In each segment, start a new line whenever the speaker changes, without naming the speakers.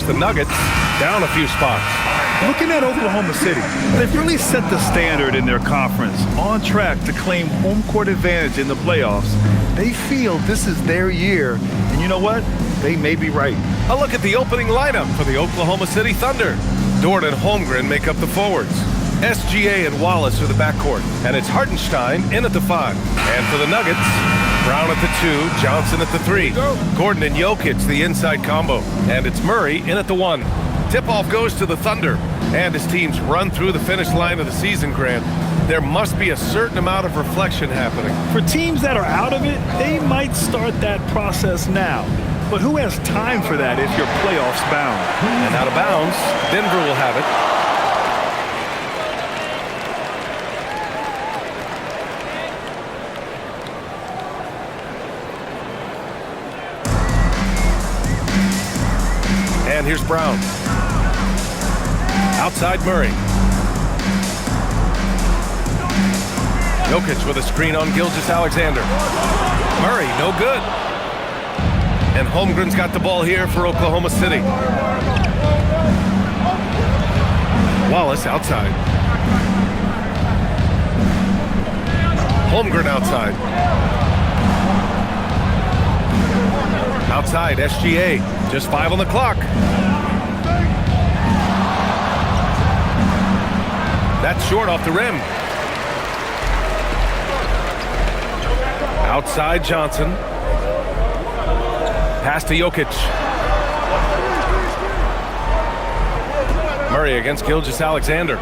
the Nuggets down a few spots.
Looking at Oklahoma City, they've really set the standard in their conference, on track to claim home court advantage in the playoffs. They feel this is their year, and you know what? They may be right.
A look at the opening lineup for the Oklahoma City Thunder. Dort and Holmgren make up the forwards. SGA and Wallace are the backcourt, and it's Hartenstein in at the 5. And for the Nuggets, Brown at the 2, Johnson at the 3. Gordon and Jokic the inside combo, and it's Murray in at the 1. Tip-off goes to the Thunder, and as teams run through the finish line of the season, Grant, there must be a certain amount of reflection happening.
For teams that are out of it, they might start that process now. But who has time for that if you're playoffs bound?
And out of bounds, Denver will have it. And here's Brown. Outside Murray. Jokic with a screen on Gilgeous-Alexander. Murray, no good. And Holmgren's got the ball here for Oklahoma City. Wallace outside. Holmgren outside. Outside, SGA. Just 5 on the clock. That's short off the rim. Outside Johnson. Pass to Jokic. Murray against Gilgeous-Alexander.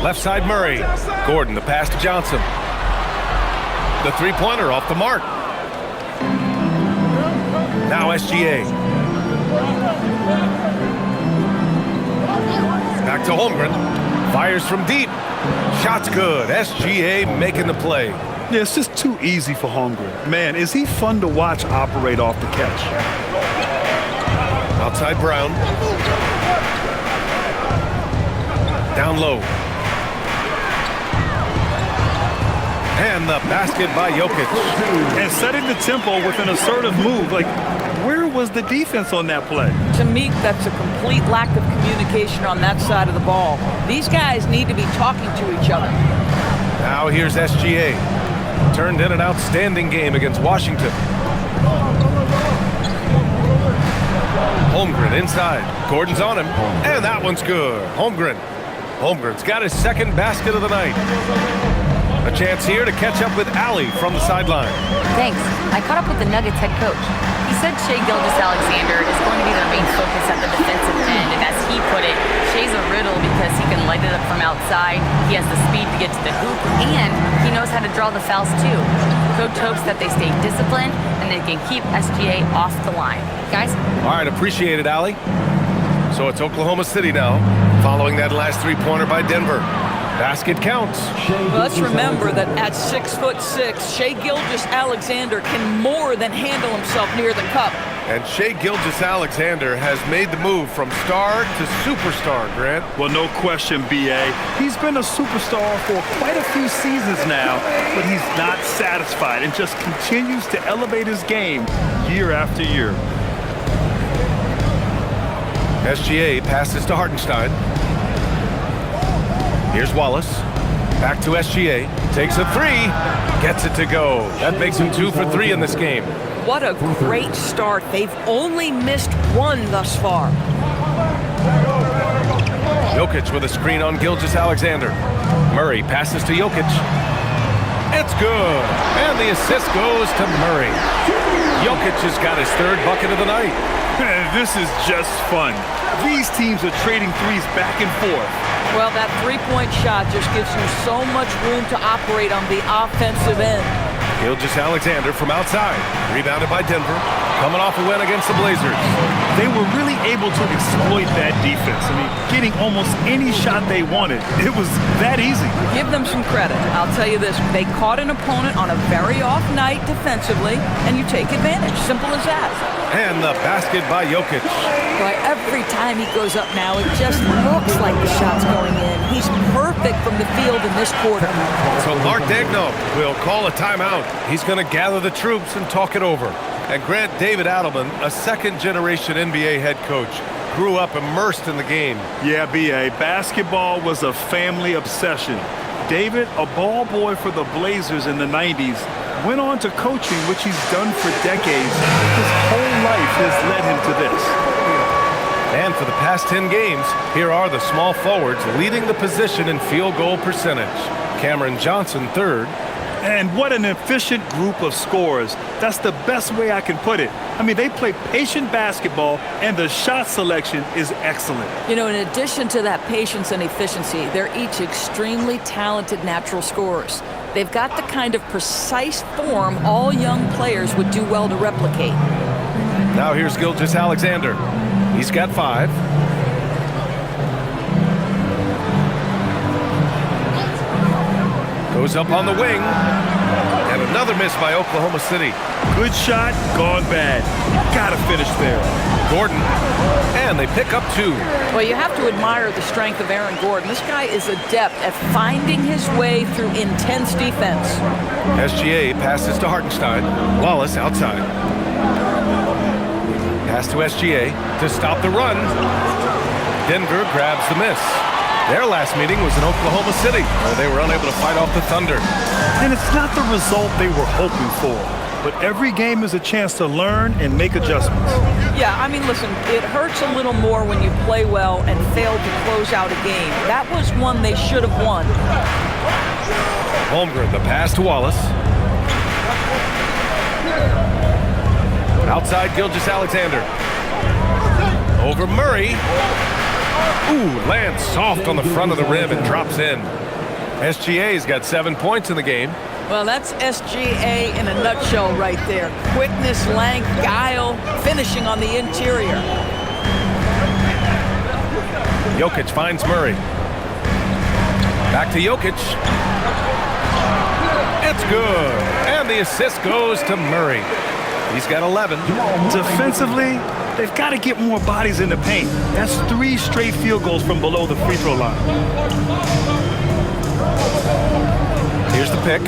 Left side Murray. Gordon, the pass to Johnson. The three-pointer off the mark. Now SGA. Back to Holmgren. Fires from deep. Shot's good. SGA making the play.
Yeah, it's just too easy for Holmgren. Man, is he fun to watch operate off the catch.
Outside Brown. Down low. And the basket by Jokic.
And setting the tempo with an assertive move. Like, where was the defense on that play?
To me, that's a complete lack of communication on that side of the ball. These guys need to be talking to each other.
Now here's SGA. Turned in an outstanding game against Washington. Holmgren inside. Gordon's on him. And that one's good. Holmgren's got his second basket of the night. A chance here to catch up with Allie from the sideline.
Thanks. I caught up with the Nuggets head coach. He said Shai Gilgeous-Alexander is going to be their main focus at the defensive end, and as he put it, Shai's a riddle because he can light it up from outside, he has the speed to get to the hoop, and he knows how to draw the fouls too. Coach hopes that they stay disciplined and they can keep SGA off the line. Guys?
All right, appreciate it, Allie. So it's Oklahoma City now, following that last three-pointer by Denver. Basket counts.
Let's remember that at 6'6", Shai Gilgeous-Alexander can more than handle himself near the cup.
And Shai Gilgeous-Alexander has made the move from star to superstar, Grant.
Well, no question, B.A. He's been a superstar for quite a few seasons now, but he's not satisfied and just continues to elevate his game year after year.
SGA passes to Hartenstein. Here's Wallace. Back to SGA. Takes a three. Gets it to go. That makes him 2 for 3 in this game.
What a great start. They've only missed one thus far.
Jokic with a screen on Gilgeous-Alexander. Murray passes to Jokic. It's good. And the assist goes to Murray. Jokic has got his third bucket of the night.
This is just fun. These teams are trading threes back and forth.
Well, that three-point shot just gives you so much room to operate on the offensive end.
Gilgeous-Alexander from outside. Rebounded by Denver. Coming off a win against the Blazers.
They were really able to exploit that defense. I mean, getting almost any shot they wanted. It was that easy.
Give them some credit. I'll tell you this. They caught an opponent on a very off night defensively, and you take advantage. Simple as that.
And the basket by Jokic.
Boy, every time he goes up now, it just looks like the shot's going in. He's perfect from the field in this quarter.
So Mark Daigneault will call a timeout. He's going to gather the troops and talk it over. And Grant, David Adelman, a second-generation NBA head coach, grew up immersed in the game.
Yeah, B.A., basketball was a family obsession. David, a ball boy for the Blazers in the 90s, went on to coaching, which he's done for decades. His whole life has led him to this.
And for the past 10 games, here are the small forwards leading the position in field goal percentage. Cameron Johnson, third.
And what an efficient group of scorers. That's the best way I can put it. I mean, they play patient basketball, and the shot selection is excellent.
You know, in addition to that patience and efficiency, they're each extremely talented natural scorers. They've got the kind of precise form all young players would do well to replicate.
Now here's Gilgeous-Alexander. He's got 5. Goes up on the wing. And another miss by Oklahoma City.
Good shot, gone bad. Gotta finish there.
Gordon. And they pick up 2.
Well, you have to admire the strength of Aaron Gordon. This guy is adept at finding his way through intense defense.
SGA passes to Hartenstein. Wallace outside. Pass to SGA to stop the run. Denver grabs the miss. Their last meeting was in Oklahoma City, where they were unable to fight off the Thunder.
And it's not the result they were hoping for, but every game is a chance to learn and make adjustments.
Yeah, I mean, listen, it hurts a little more when you play well and fail to close out a game. That was one they should have won.
Holmgren, the pass to Wallace. Outside Gilgeous-Alexander. Over Murray. Ooh, lands soft on the front of the rim and drops in. SGA's got 7 points in the game.
Well, that's SGA in a nutshell right there. Quickness, length, guile, finishing on the interior.
Jokic finds Murray. Back to Jokic. It's good. And the assist goes to Murray. He's got 11.
Defensively, they've got to get more bodies in the paint. That's 3 straight field goals from below the free throw line.
Here's the pick.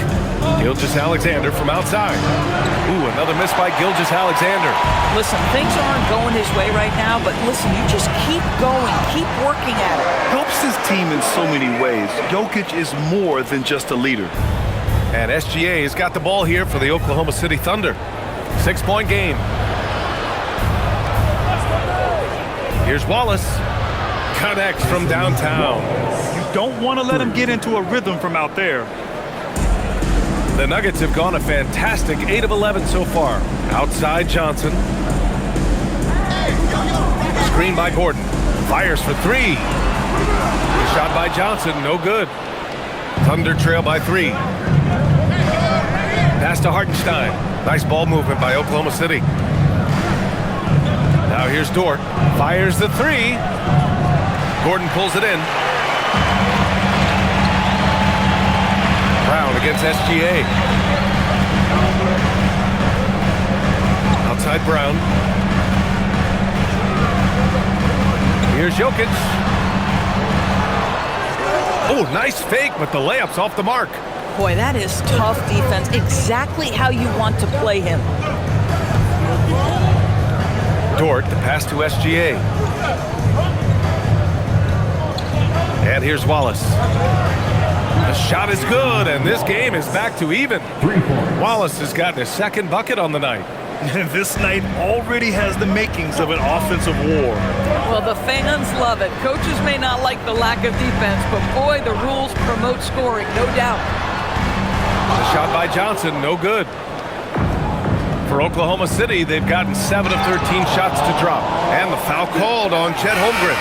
Gilgeous-Alexander from outside. Ooh, another miss by Gilgeous-Alexander.
Listen, things aren't going his way right now, but listen, you just keep going, keep working at it.
Helps his team in so many ways. Jokic is more than just a leader.
And SGA has got the ball here for the Oklahoma City Thunder. 6-point game. Here's Wallace. Connects from downtown.
You don't want to let him get into a rhythm from out there.
The Nuggets have gone a fantastic 8 of 11 so far. Outside Johnson. Screen by Gordon. Fires for 3. Shot by Johnson, no good. Thunder trail by 3. Pass to Hartenstein. Nice ball movement by Oklahoma City. Now here's Dort. Fires the 3. Gordon pulls it in. Brown against SGA. Outside Brown. Here's Jokic. Oh, nice fake, but the layup's off the mark.
Boy, that is tough defense. Exactly how you want to play him.
Dort, the pass to SGA. And here's Wallace. The shot is good, and this game is back to even. Wallace has gotten his 2nd bucket on the night.
And this night already has the makings of an offensive war.
Well, the fans love it. Coaches may not like the lack of defense, but boy, the rules promote scoring, no doubt.
The shot by Johnson, no good. For Oklahoma City, they've gotten 7 of 13 shots to drop. And the foul called on Chet Holmgren.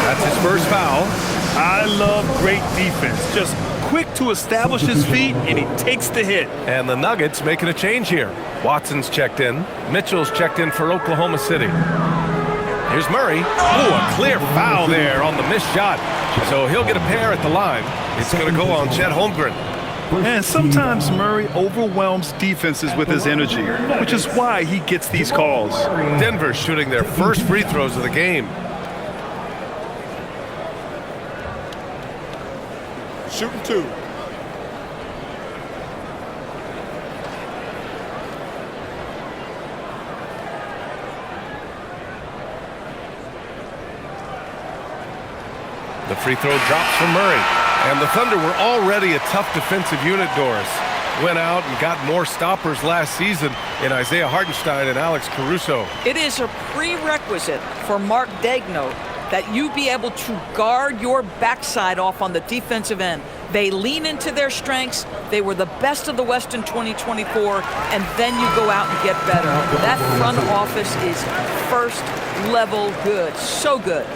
That's his first foul.
I love great defense. Just quick to establish his feet, and he takes the hit.
And the Nuggets making a change here. Watson's checked in. Mitchell's checked in for Oklahoma City. Here's Murray. Ooh, a clear foul there on the missed shot. So he'll get a pair at the line. It's going to go on Chet Holmgren.
And sometimes Murray overwhelms defenses with his energy, which is why he gets these calls.
Denver shooting their first free throws of the game.
Shooting 2.
The free throw drops from Murray. And the Thunder were already a tough defensive unit, Doris. Went out and got more stoppers last season in Isaiah Hartenstein and Alex Caruso.
It is a prerequisite for Mark Daigneault that you be able to guard your backside off on the defensive end. They lean into their strengths. They were the best of the West in 2024, and then you go out and get better. That front office is first level good. So good.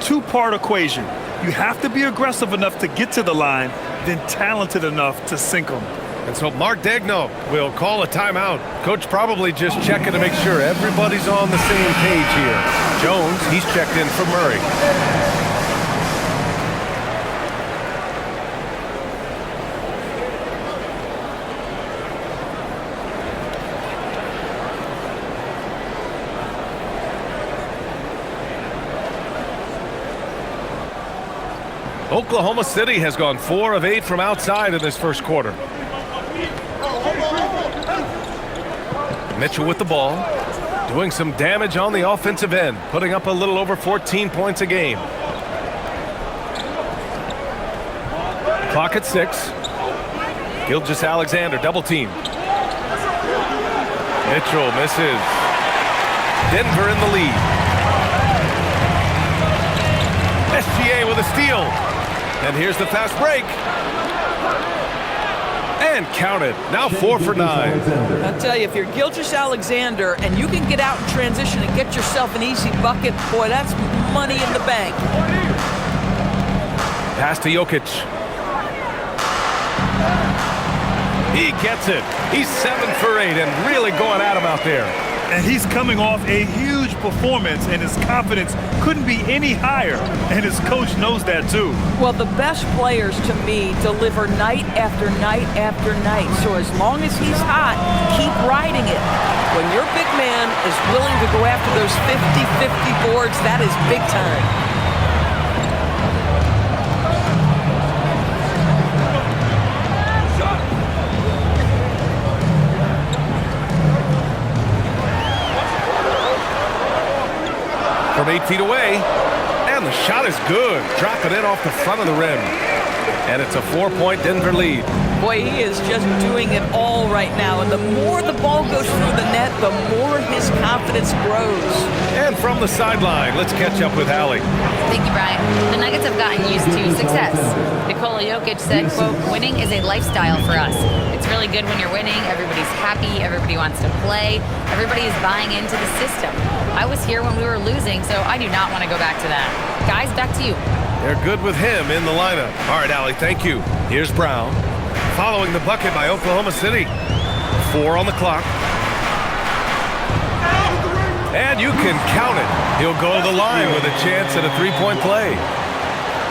Two-part equation. You have to be aggressive enough to get to the line, then talented enough to sink them.
And so Mark Daigneault will call a timeout. Coach probably just checking to make sure everybody's on the same page here. Jones, he's checked in for Murray. Oklahoma City has gone 4 of 8 from outside in this first quarter. Mitchell with the ball, doing some damage on the offensive end, putting up a little over 14 points a game. Clock at 6. Gilgeous-Alexander double team. Mitchell misses. Denver in the lead. SGA with a steal. And here's the fast break. And counted. Now 4 for 9.
I'll tell you, if you're Gilgeous-Alexander and you can get out in transition and get yourself an easy bucket, boy, that's money in the bank.
Pass to Jokic. He gets it. He's 7 for 8 and really going at him out there.
And he's coming off a huge performance, and his confidence couldn't be any higher. And his coach knows that, too.
Well, the best players, to me, deliver night after night after night. So as long as he's hot, keep riding it. When your big man is willing to go after those 50-50 boards, that is big time.
From 8 feet away, and the shot is good. Dropping it off the front of the rim. And it's a 4-point Denver lead.
Boy, he is just doing it all right now. And the more the ball goes through the net, the more his confidence grows.
And from the sideline, let's catch up with Allie.
Thank you, Brian. The Nuggets have gotten used to success. Nikola Jokic said, quote, "Winning is a lifestyle for us. It's really good when you're winning. Everybody's happy. Everybody wants to play. Everybody is buying into the system. I was here when we were losing, so I do not want to go back to that." Guys, back to you.
They're good with him in the lineup. All right, Allie, thank you. Here's Brown. Following the bucket by Oklahoma City. 4 on the clock. And you can count it. He'll go to the line with a chance at a 3-point play.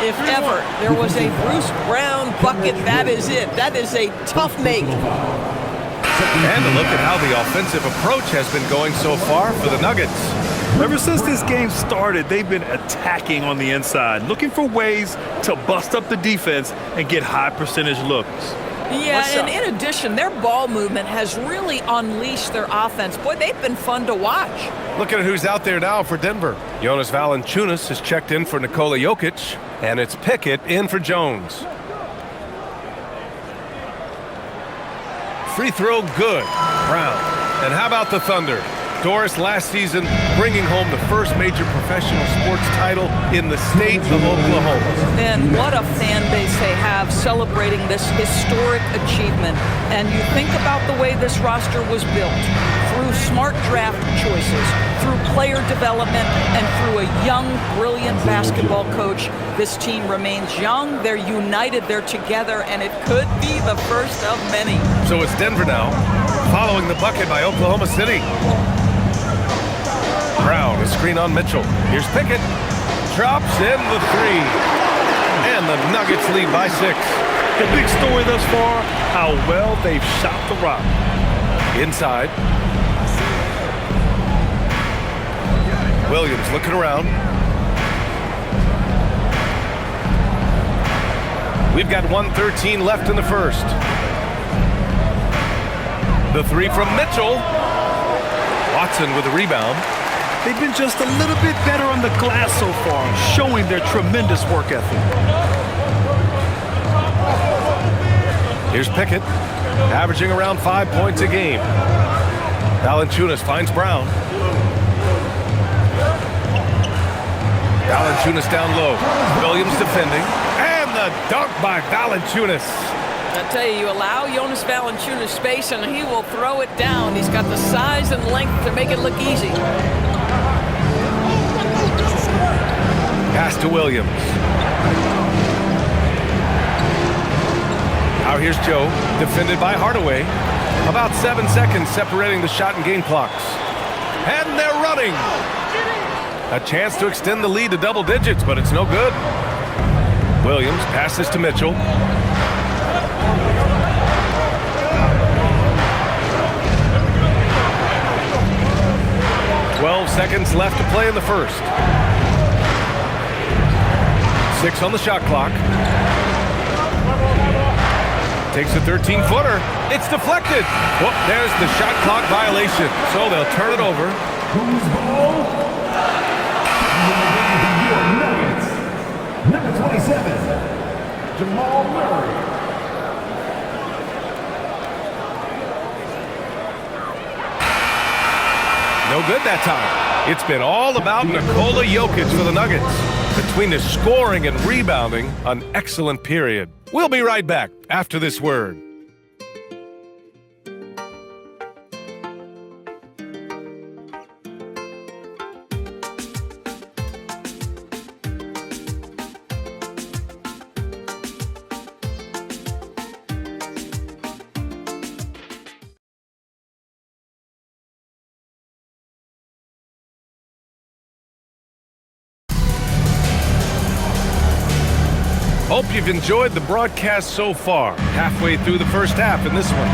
If ever there was a Bruce Brown bucket, that is it. That is a tough make.
And a look at how the offensive approach has been going so far for the Nuggets.
Ever since this game started, they've been attacking on the inside, looking for ways to bust up the defense and get high percentage looks.
Yeah, and in addition, their ball movement has really unleashed their offense. Boy, they've been fun to watch.
Looking at who's out there now for Denver. Jonas Valanciunas has checked in for Nikola Jokic, and it's Pickett in for Jones. Free throw good. Brown. And how about the Thunder? Doris, last season bringing home the first major professional sports title in the state of Oklahoma.
And what a fan base they have celebrating this historic achievement. And you think about the way this roster was built, through smart draft choices, through player development, and through a young, brilliant basketball coach. This team remains young, they're united, they're together, and it could be the first of many.
So it's Denver now, following the bucket by Oklahoma City. Brown, a screen on Mitchell. Here's Pickett. Drops in the 3. And the Nuggets lead by 6.
The big story thus far, how well they've shot the rock.
Inside. Williams looking around. We've got 1:13 left in the first. The 3 from Mitchell. Watson with a rebound.
They've been just a little bit better on the glass so far, showing their tremendous work ethic.
Here's Pickett, averaging around 5 points a game. Valanciunas finds Brown. Valanciunas down low. Williams defending. And the dunk by Valanciunas.
I tell you, you allow Jonas Valanciunas space and he will throw it down. He's got the size and length to make it look easy.
Pass to Williams. Now here's Joe, defended by Hardaway. About 7 seconds separating the shot and game clocks. And they're running. A chance to extend the lead to double digits, but it's no good. Williams passes to Mitchell. "12 seconds left to play in the first. 6 on the shot clock. Takes a 13-footer. It's deflected. Whoop, there's the shot clock violation. So they'll turn it over.
Number 27, Jamal Murray.
No good that time. It's been all about Nikola Jokic for the Nuggets. Between his scoring and rebounding, an excellent period. We'll be right back after this word. Hope you've enjoyed the broadcast so far, halfway through the first half in this one.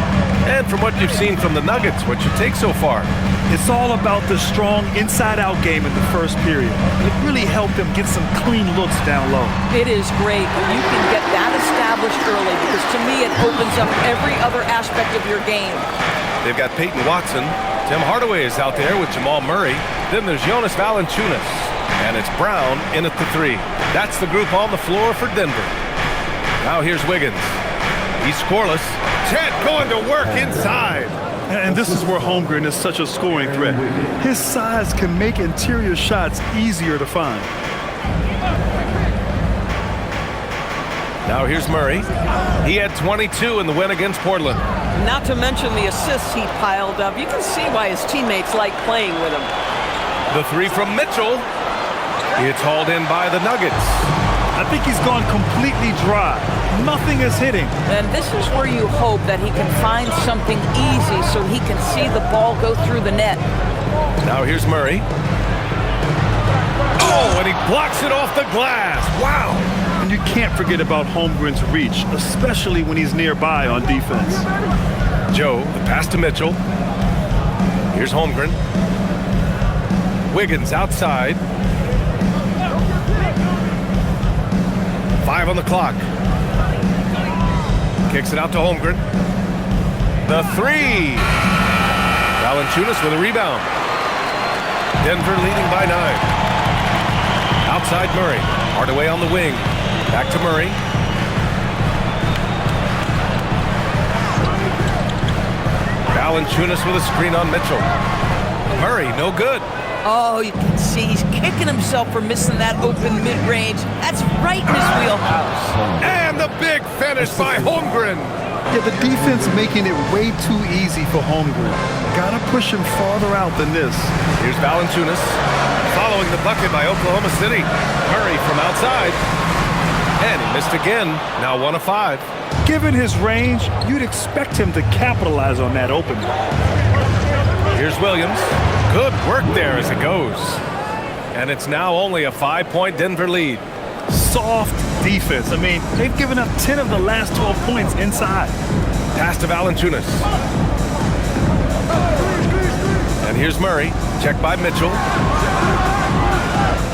And from what you've seen from the Nuggets, what's your take so far?
It's all about the strong inside-out game in the first period. It really helped them get some clean looks down low.
It is great when you can get that established early because to me it opens up every other aspect of your game.
They've got Peyton Watson. Tim Hardaway is out there with Jamal Murray. Then there's Jonas Valanciunas. And it's Brown in at the 3. That's the group on the floor for Denver. Now here's Wiggins. He's scoreless. Chet going to work inside.
And this is where Holmgren is such a scoring threat. His size can make interior shots easier to find.
Now here's Murray. He had 22 in the win against Portland.
Not to mention the assists he piled up. You can see why his teammates like playing with him.
The 3 from Mitchell. It's hauled in by the Nuggets.
I think he's gone completely dry. Nothing is hitting.
And this is where you hope that he can find something easy so he can see the ball go through the net.
Now here's Murray. Oh, and he blocks it off the glass. Wow.
And you can't forget about Holmgren's reach, especially when he's nearby on defense.
Joe, the pass to Mitchell. Here's Holmgren. Wiggins outside. 5 on the clock. Kicks it out to Holmgren. The 3. Valanciunas with a rebound. Denver leading by 9. Outside Murray. Hardaway on the wing. Back to Murray. Valanciunas with a screen on Mitchell. Murray, no good.
Oh, you can see he's kicking himself for missing that open mid-range. That's right in his wheelhouse.
And the big finish by Holmgren.
Yeah, the defense making it way too easy for Holmgren. Gotta push him farther out than this.
Here's Valanciunas. Following the bucket by Oklahoma City. Murray from outside. And he missed again. Now 1 of 5.
Given his range, you'd expect him to capitalize on that opening.
Here's Williams. Good work there as it goes. And it's now only a 5-point Denver lead.
Soft defense. I mean, they've given up 10 of the last 12 points inside.
Pass to Valanciunas. And here's Murray. Checked by Mitchell.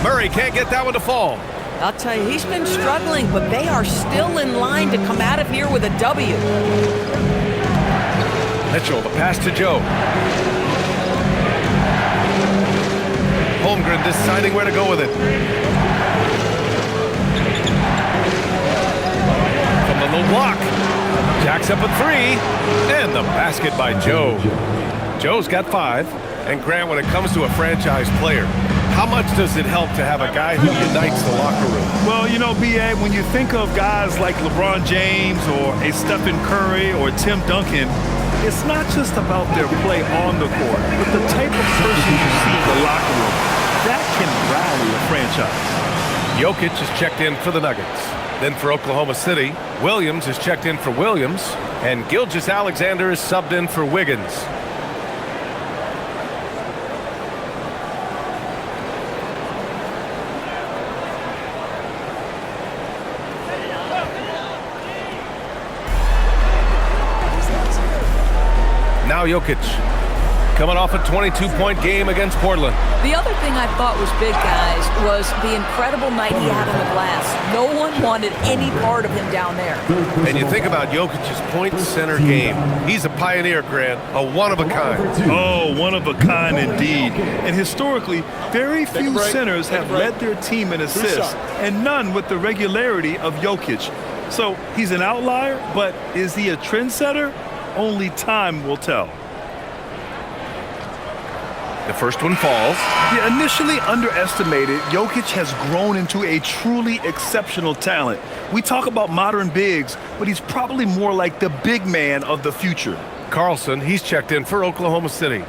Murray can't get that one to fall.
I'll tell you, he's been struggling, but they are still in line to come out of here with a W.
Mitchell, the pass to Joe. Holmgren deciding where to go with it. From the low block. Jacks up a three. And the basket by Joe. Joe's got 5. And Grant, when it comes to a franchise player, how much does it help to have a guy who unites the locker room?
Well, you know, B.A., when you think of guys like LeBron James or a Stephen Curry or Tim Duncan, it's not just about their play on the court, but the type of person you see in the locker room. That can rally a franchise.
Jokic is checked in for the Nuggets. Then for Oklahoma City, Williams is checked in for Williams, and Gilgeous-Alexander is subbed in for Wiggins. Now Jokic, coming off a 22-point game against Portland.
The other thing I thought was big, guys, was the incredible night he had on the glass. No one wanted any part of him down there.
And you think about Jokic's point center game. He's a pioneer, Grant, a one-of-a-kind.
Oh, one of a kind indeed. And historically, very few centers have led their team in assists, and none with the regularity of Jokic. So he's an outlier, but is he a trendsetter? Only time will tell.
The first one falls.
Yeah, initially underestimated, Jokic has grown into a truly exceptional talent. We talk about modern bigs, but he's probably more like the big man of the future.
Carlson, he's checked in for Oklahoma City.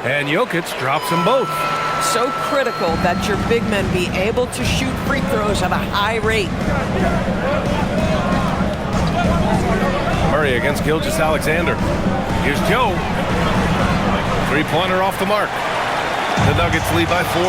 And Jokic drops them both.
So critical that your big men be able to shoot free throws at a high rate.
Murray against Gilgeous-Alexander. Here's Joe. Three-pointer off the mark. The Nuggets lead by 4.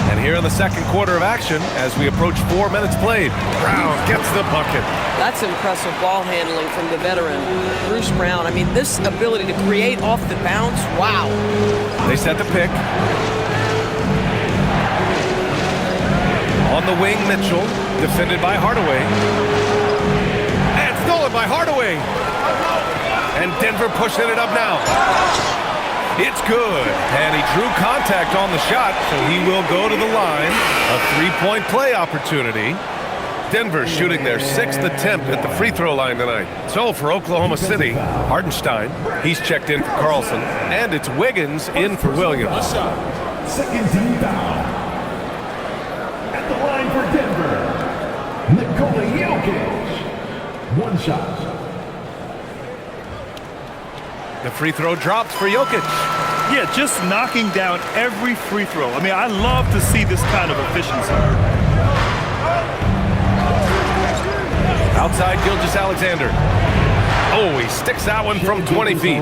And here in the second quarter of action, as we approach 4 minutes played, Brown gets the bucket.
That's impressive ball handling from the veteran, Bruce Brown. I mean, this ability to create off the bounce, wow.
They set the pick. On the wing, Mitchell, defended by Hardaway. And stolen by Hardaway. And Denver pushing it up now. It's good. And he drew contact on the shot, so he will go to the line. A 3-point play opportunity. Denver shooting their 6th attempt at the free throw line tonight. So for Oklahoma City, Hartenstein, he's checked in for Carlson, and it's Wiggins in for Williams.
Second team foul. At the line for Denver, Nikola Jokic. 1 shot.
The free throw drops for Jokic.
Yeah, just knocking down every free throw. I mean, I love to see this kind of efficiency.
Outside Gilgeous-Alexander. Oh, he sticks that one from 20 feet.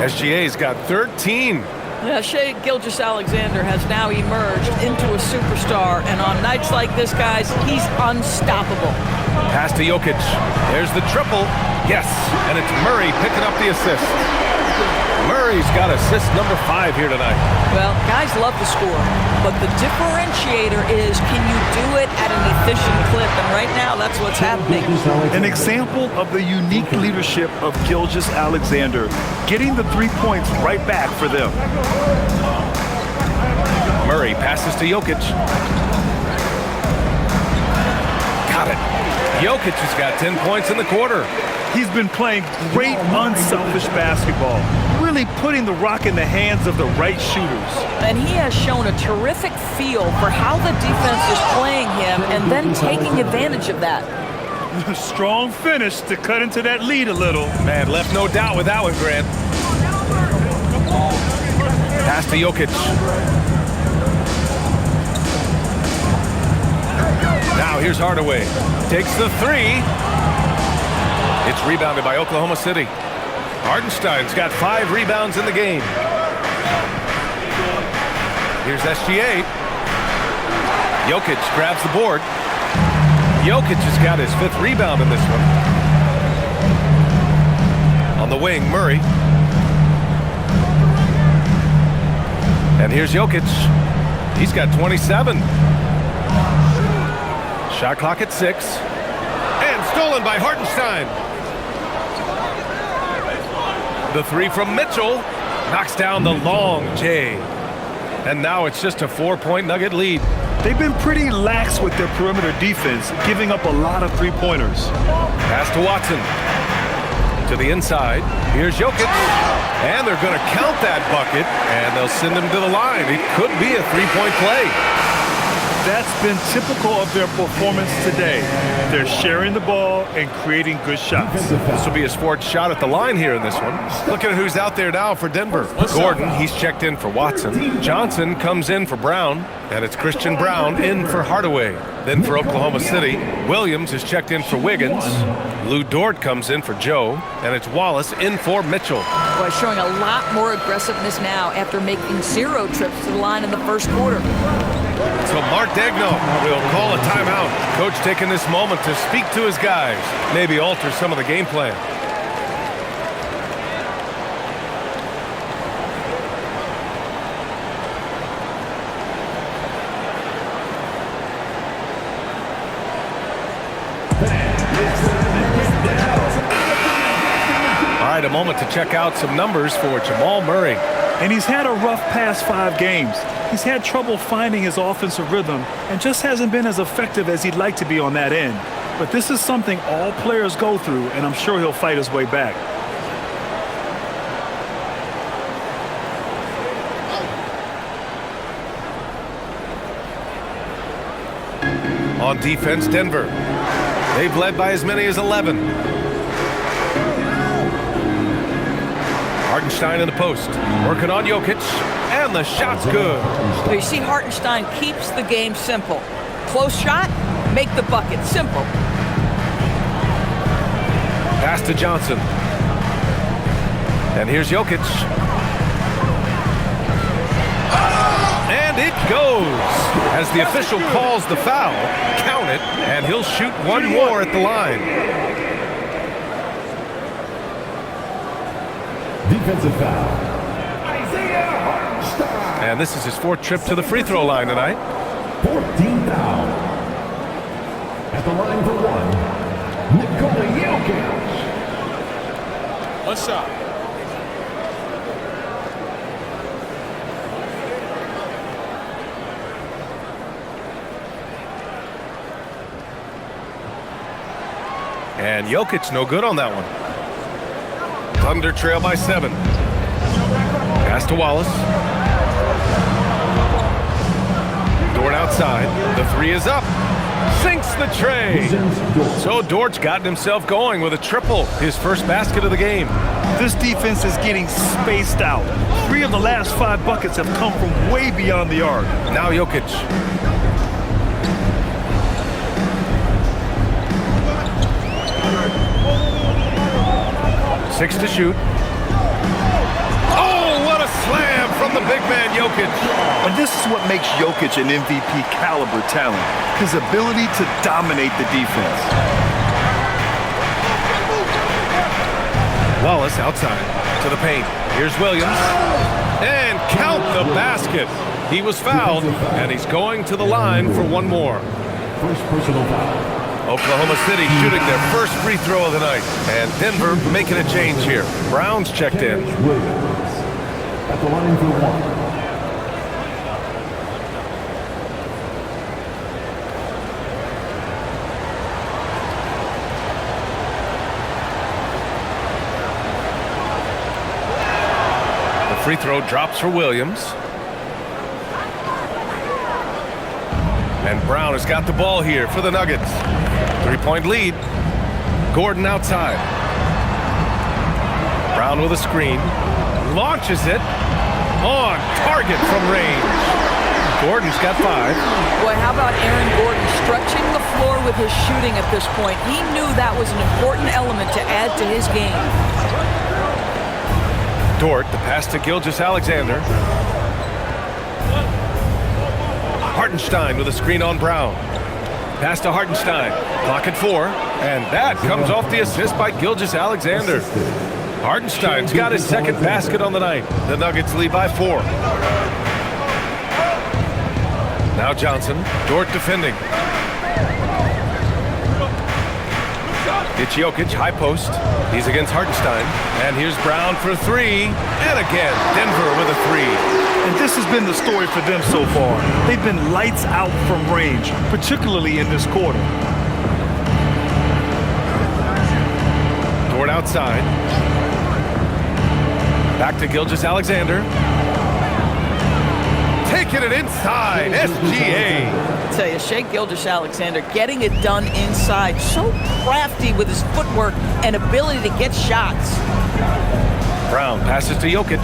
SGA's got 13.
Yeah, Shai Gilgeous-Alexander has now emerged into a superstar, and on nights like this, guys, he's unstoppable.
Pass to Jokic. There's the triple. Yes, and it's Murray picking up the assist. Murray's got assist number 5 here tonight.
Well, guys love to score, but the differentiator is, can you do it at an efficient clip? And right now, that's what's happening.
An example of the unique leadership of Gilgeous-Alexander, getting the 3 points right back for them.
Murray passes to Jokic. Got it. Jokic has got 10 points in the quarter.
He's been playing great, unselfish basketball, really putting the rock in the hands of the right shooters.
And he has shown a terrific feel for how the defense is playing him and then taking advantage of that.
Strong finish to cut into that lead a little.
Man, left no doubt with that one, Grant. Pass to Jokic. Now here's Hardaway. Takes the 3. It's rebounded by Oklahoma City. Hartenstein's got 5 rebounds in the game. Here's SGA. Jokic grabs the board. Jokic has got his 5th rebound in this one. On the wing, Murray. And here's Jokic. He's got 27. Shot clock at 6. And stolen by Hartenstein. The three from Mitchell knocks down the long J. And now it's just a 4-point Nugget lead.
They've been pretty lax with their perimeter defense, giving up a lot of three-pointers.
Pass to Watson. To the inside. Here's Jokic. And they're going to count that bucket, and they'll send him to the line. It could be a three-point play.
That's been typical of their performance today. They're sharing the ball and creating good shots.
This will be his fourth shot at the line here in this one. Look at who's out there now for Denver. Gordon, he's checked in for Watson. Johnson comes in for Brown, and it's Christian Brown in for Hardaway. Then for Oklahoma City, Williams is checked in for Wiggins. Lou Dort comes in for Joe, and it's Wallace in for Mitchell.
Boy, showing a lot more aggressiveness now after making 0 trips to the line in the first quarter.
So Mark Daigneault will call a timeout. Coach taking this moment to speak to his guys, maybe alter some of the game plan. All right, a moment to check out some numbers for Jamal Murray.
And he's had a rough past 5 games. He's had trouble finding his offensive rhythm and just hasn't been as effective as he'd like to be on that end. But this is something all players go through, and I'm sure he'll fight his way back.
On defense, Denver. They've led by as many as 11. Hartenstein in the post, working on Jokic, and the shot's good.
You see Hartenstein keeps the game simple. Close shot, make the bucket. Simple.
Pass to Johnson. And here's Jokic. And it goes. As the official calls the foul, count it, and he'll shoot one more at the line.
Defensive foul. Isaiah Hartenstein.
And this is his 4th trip to the free throw line tonight.
14th foul. At the line for 1, Nikola Jokic.
One shot.
And Jokic no good on that one. Thunder trail by 7. Pass to Wallace. Dort outside. The 3 is up. Sinks the tray. So Dort's gotten himself going with a triple. His first basket of the game.
This defense is getting spaced out. 3 of the last 5 buckets have come from way beyond the arc.
Now Jokic. 6 to shoot. Oh, what a slam from the big man Jokic.
And this is what makes Jokic an MVP caliber talent. His ability to dominate the defense.
Wallace outside to the paint. Here's Williams. And count the basket. He was fouled, and he's going to the line for one more.
First personal foul.
Oklahoma City shooting their first free throw of the night. And Denver making a change here. Brown's checked in.
Williams. At the line for 1.
The free throw drops for Williams. And Brown has got the ball here for the Nuggets. 3-point lead. Gordon outside. Brown with a screen. Launches it. On target from range. Gordon's got 5.
Boy, how about Aaron Gordon stretching the floor with his shooting at this point? He knew that was an important element to add to his game.
Dort, the pass to Gilgeous-Alexander. Hartenstein with a screen on Brown. Pass to Hartenstein. Clock at 4. And that comes off the assist by Gilgeous-Alexander. Hartenstein's got his second basket on the night. The Nuggets lead by 4. Now Johnson. Dort defending. It's Jokic, high post. He's against Hartenstein. And here's Brown for three. And again, Denver with a three.
And this has been the story for them so far. They've been lights out from range, particularly in this quarter.
Dort outside. Back to Gilgeous-Alexander. Taking it inside, SGA.
I tell you, Shai Gilgeous-Alexander getting it done inside. So crafty with his footwork and ability to get shots.
Brown passes to Jokic.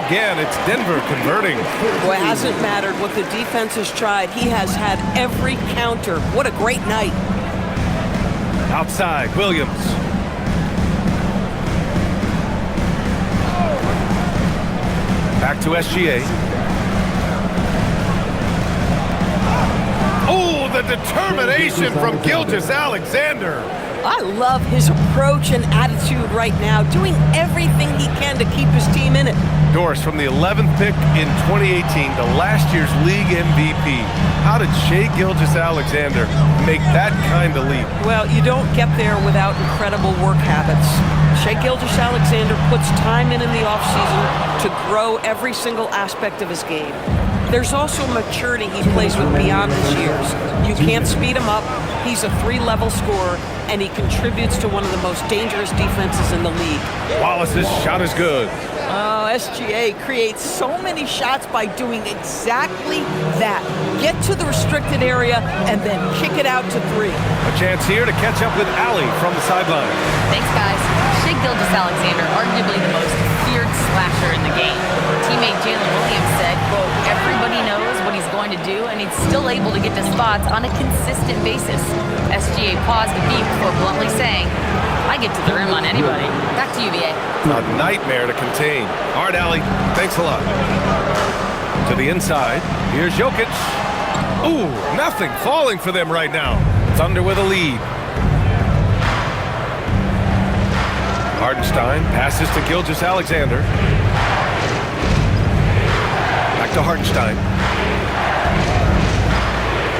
Again, it's Denver converting.
Boy, it hasn't mattered what the defense has tried. He has had every counter. What a great night.
Outside, Williams. Back to SGA. Oh, the determination from Gilgeous-Alexander.
I love his approach and attitude right now, doing everything he can to keep his team in it.
Doris, from the 11th pick in 2018 to last year's league MVP, how did Shai Gilgeous-Alexander make that kind of leap?
Well, you don't get there without incredible work habits. Shai Gilgeous-Alexander puts time in the offseason to grow every single aspect of his game. There's also maturity he plays with beyond his years. You can't speed him up. He's a 3-level scorer, and he contributes to one of the most dangerous defenses in the league.
Wallace's shot is good.
Oh, SGA creates so many shots by doing exactly that. Get to the restricted area and then kick it out to three.
A chance here to catch up with Allie from the sideline.
Thanks, guys. Shai Gilgeous-Alexander, arguably the most feared slasher in the game. Teammate Jalen Williams said, quote, everybody knows what he's going to do, and he's still able to get to spots on a consistent basis. SGA paused a beat before bluntly saying, I get to the rim on anybody. Back to you, VA.
A nightmare to contain. All right, Allie, thanks a lot. To the inside, here's Jokic. Ooh, nothing falling for them right now. Thunder with a lead. Hartenstein passes to Gilgeous-Alexander. Back to Hartenstein.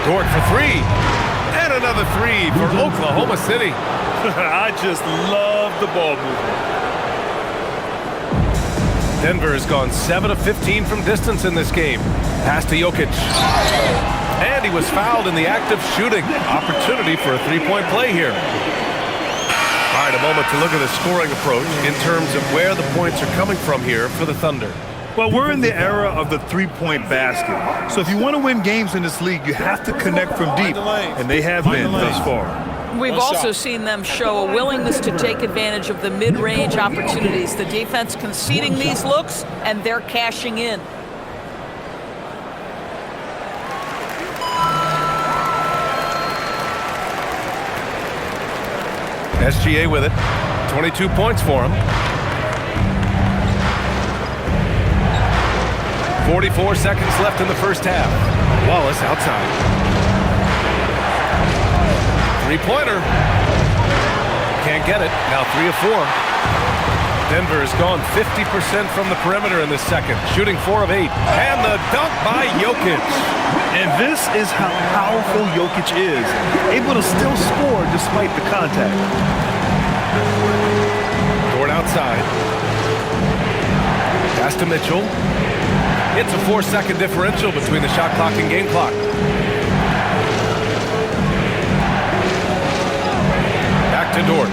Dort for three. And another three for Oklahoma City.
I just love the ball movement.
Denver has gone 7 of 15 from distance in this game. Pass to Jokic. And he was fouled in the act of shooting. Opportunity for a three-point play here. All right, a moment to look at the scoring approach in terms of where the points are coming from here for the Thunder.
Well, we're in the era of the three-point basket. So if you want to win games in this league, you have to connect from deep. And they have been thus far.
We've also seen them show a willingness to take advantage of the mid-range opportunities. The defense conceding these looks, and they're cashing in.
SGA with it. 22 points for him. 44 seconds left in the first half. Wallace outside. Three-pointer. Can't get it. Now 3 of 4. Denver has gone 50% from the perimeter in this second, shooting 4 of 8. And the dunk by Jokic.
And this is how powerful Jokic is, able to still score despite the contact.
Dort outside. Pass to Mitchell. It's a 4-second differential between the shot clock and game clock. Back to Dort.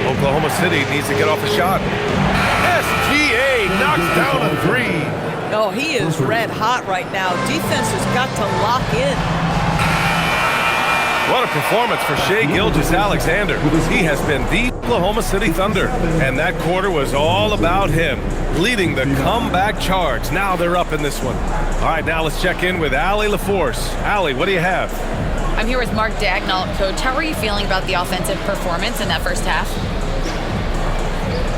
Oklahoma City needs to get off the shot. SGA knocks down a three.
Oh, he is red hot right now. Defense has got to lock in.
What a performance for Shai Gilgeous-Alexander. He has been the Oklahoma City Thunder, and that quarter was all about him, leading the comeback charge. Now they're up in this one. All right, now let's check in with Allie LaForce. Allie, what do you have?
I'm here with Mark Dagnall. Coach, how are you feeling about the offensive performance in that first half?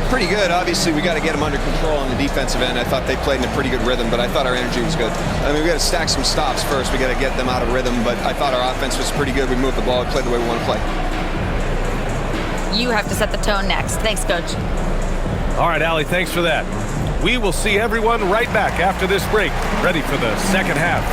Pretty good. Obviously, we got to get them under control on the defensive end. I thought they played in a pretty good rhythm, but I thought our energy was good. I mean, we got to stack some stops first. We got to get them out of rhythm, but I thought our offense was pretty good. We moved the ball, played the way we want to play.
You have to set the tone next. Thanks, Coach.
Thanks, Allie.
All right, Coach, let's talk about the defensive end. What are you seeing from the defensive end?
All right, Allie, thanks for that. We will see everyone right back after this break, ready for the second half.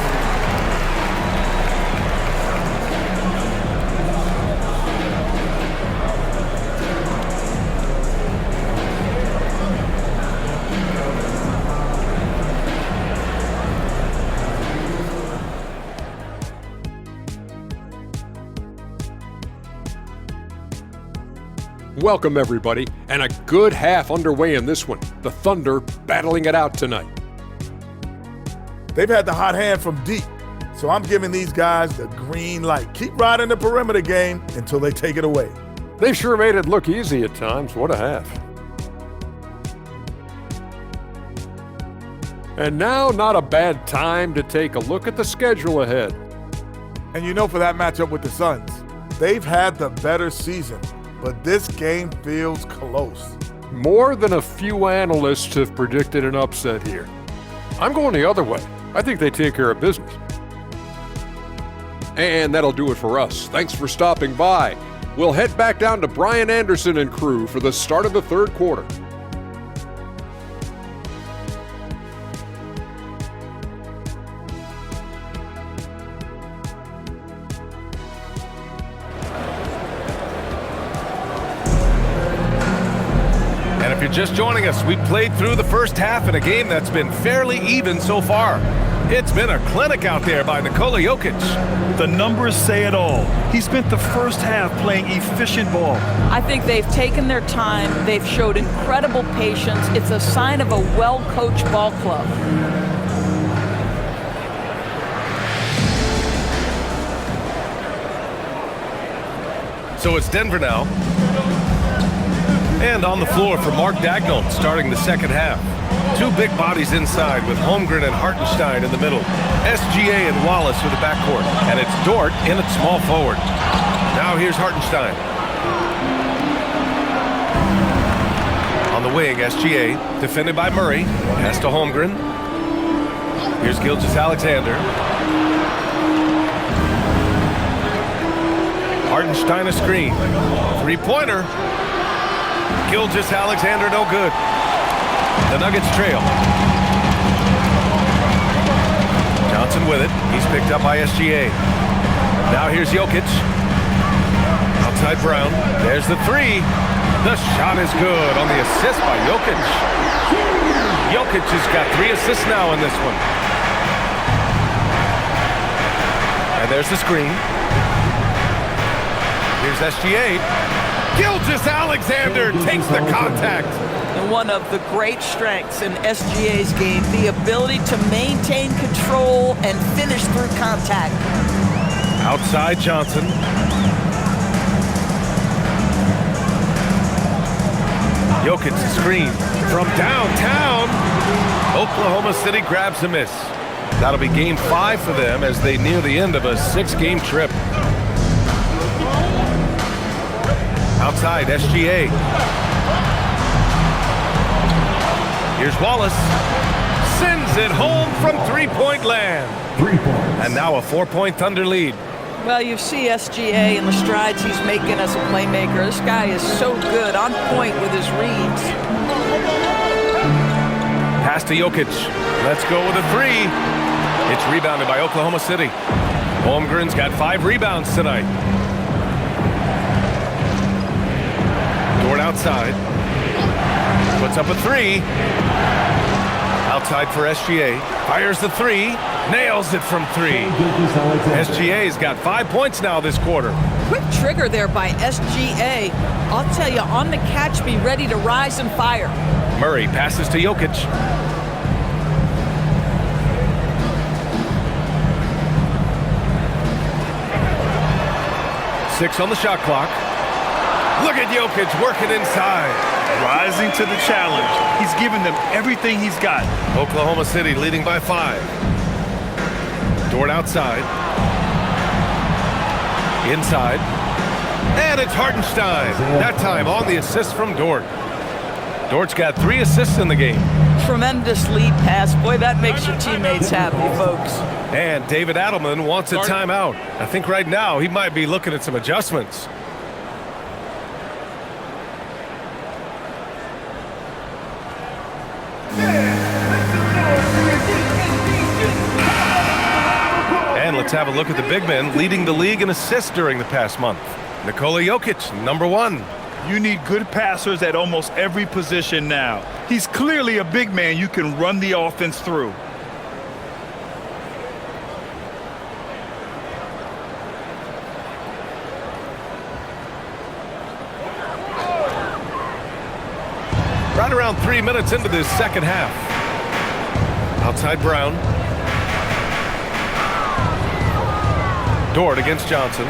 Welcome, everybody, and a good half underway in this one. The Thunder battling it out tonight.
They've had the hot hand from deep, so I'm giving these guys the green light. Keep riding the perimeter game until they take it away.
They've sure made it look easy at times. What a half. And now, not a bad time to take a look at the schedule ahead.
And you know, for that matchup with the Suns, they've had the better season, but this game feels close.
More than a few analysts have predicted an upset here. I'm going the other way. I think they take care of business. And that'll do it for us. Thanks for stopping by. We'll head back down to Brian Anderson and crew for the start of the third quarter.
If you're just joining us, we played through the first half in a game that's been fairly even so far. It's been a clinic out there by Nikola Jokic.
The numbers say it all. He spent the first half playing efficient ball.
I think they've taken their time. They've showed incredible patience. It's a sign of a well-coached ball club.
So it's Denver now. And on the floor for Mark Daigneault starting the second half. Two big bodies inside with Holmgren and Hartenstein in the middle. SGA and Wallace with the backcourt. And it's Dort in at small forward. Now here's Hartenstein. On the wing, SGA, defended by Murray. Pass to Holmgren. Here's Gilgeous-Alexander. Hartenstein a screen. Three-pointer. Gilgeous-Alexander no good. The Nuggets trail. Johnson with it. He's picked up by SGA. Now here's Jokic. Outside Brown. There's the three. The shot is good on the assist by Jokic. Jokic has got 3 assists now in this one. And there's the screen. Here's SGA. Gilgeous-Alexander takes the contact.
And one of the great strengths in SGA's game, the ability to maintain control and finish through contact.
Outside Johnson. Jokic screen from downtown. Oklahoma City grabs a miss. That'll be game 5 for them as they near the end of a 6-game trip. Outside, SGA. Here's Wallace. Sends it home from three-point land.
3 points.
And now a 4-point Thunder lead.
Well, you see SGA and the strides he's making as a playmaker. This guy is so good, on point with his reads.
Pass to Jokic. Let's go with a 3. It's rebounded by Oklahoma City. Holmgren's got 5 rebounds tonight. Dort outside. Puts up a 3. Outside for SGA. Fires the 3. Nails it from 3. SGA's got 5 points now this quarter.
Quick trigger there by SGA. I'll tell you, on the catch, be ready to rise and fire.
Murray passes to Jokic. Six on the shot clock. Look at Jokic working inside.
Rising to the challenge. He's given them everything he's got.
Oklahoma City leading by 5. Dort outside. Inside. And it's Hartenstein. That time on the assist from Dort. Dort's got 3 assists in the game.
Tremendous lead pass. Boy, that makes your teammates happy, folks.
And David Adelman wants a timeout. I think right now he might be looking at some adjustments. And let's have a look at the big men leading the league in assists during the past month. Nikola Jokic, #1.
You need good passers at almost every position now. He's clearly a big man you can run the offense through.
Right around 3 minutes into this second half. Outside Brown. Dort against Johnson.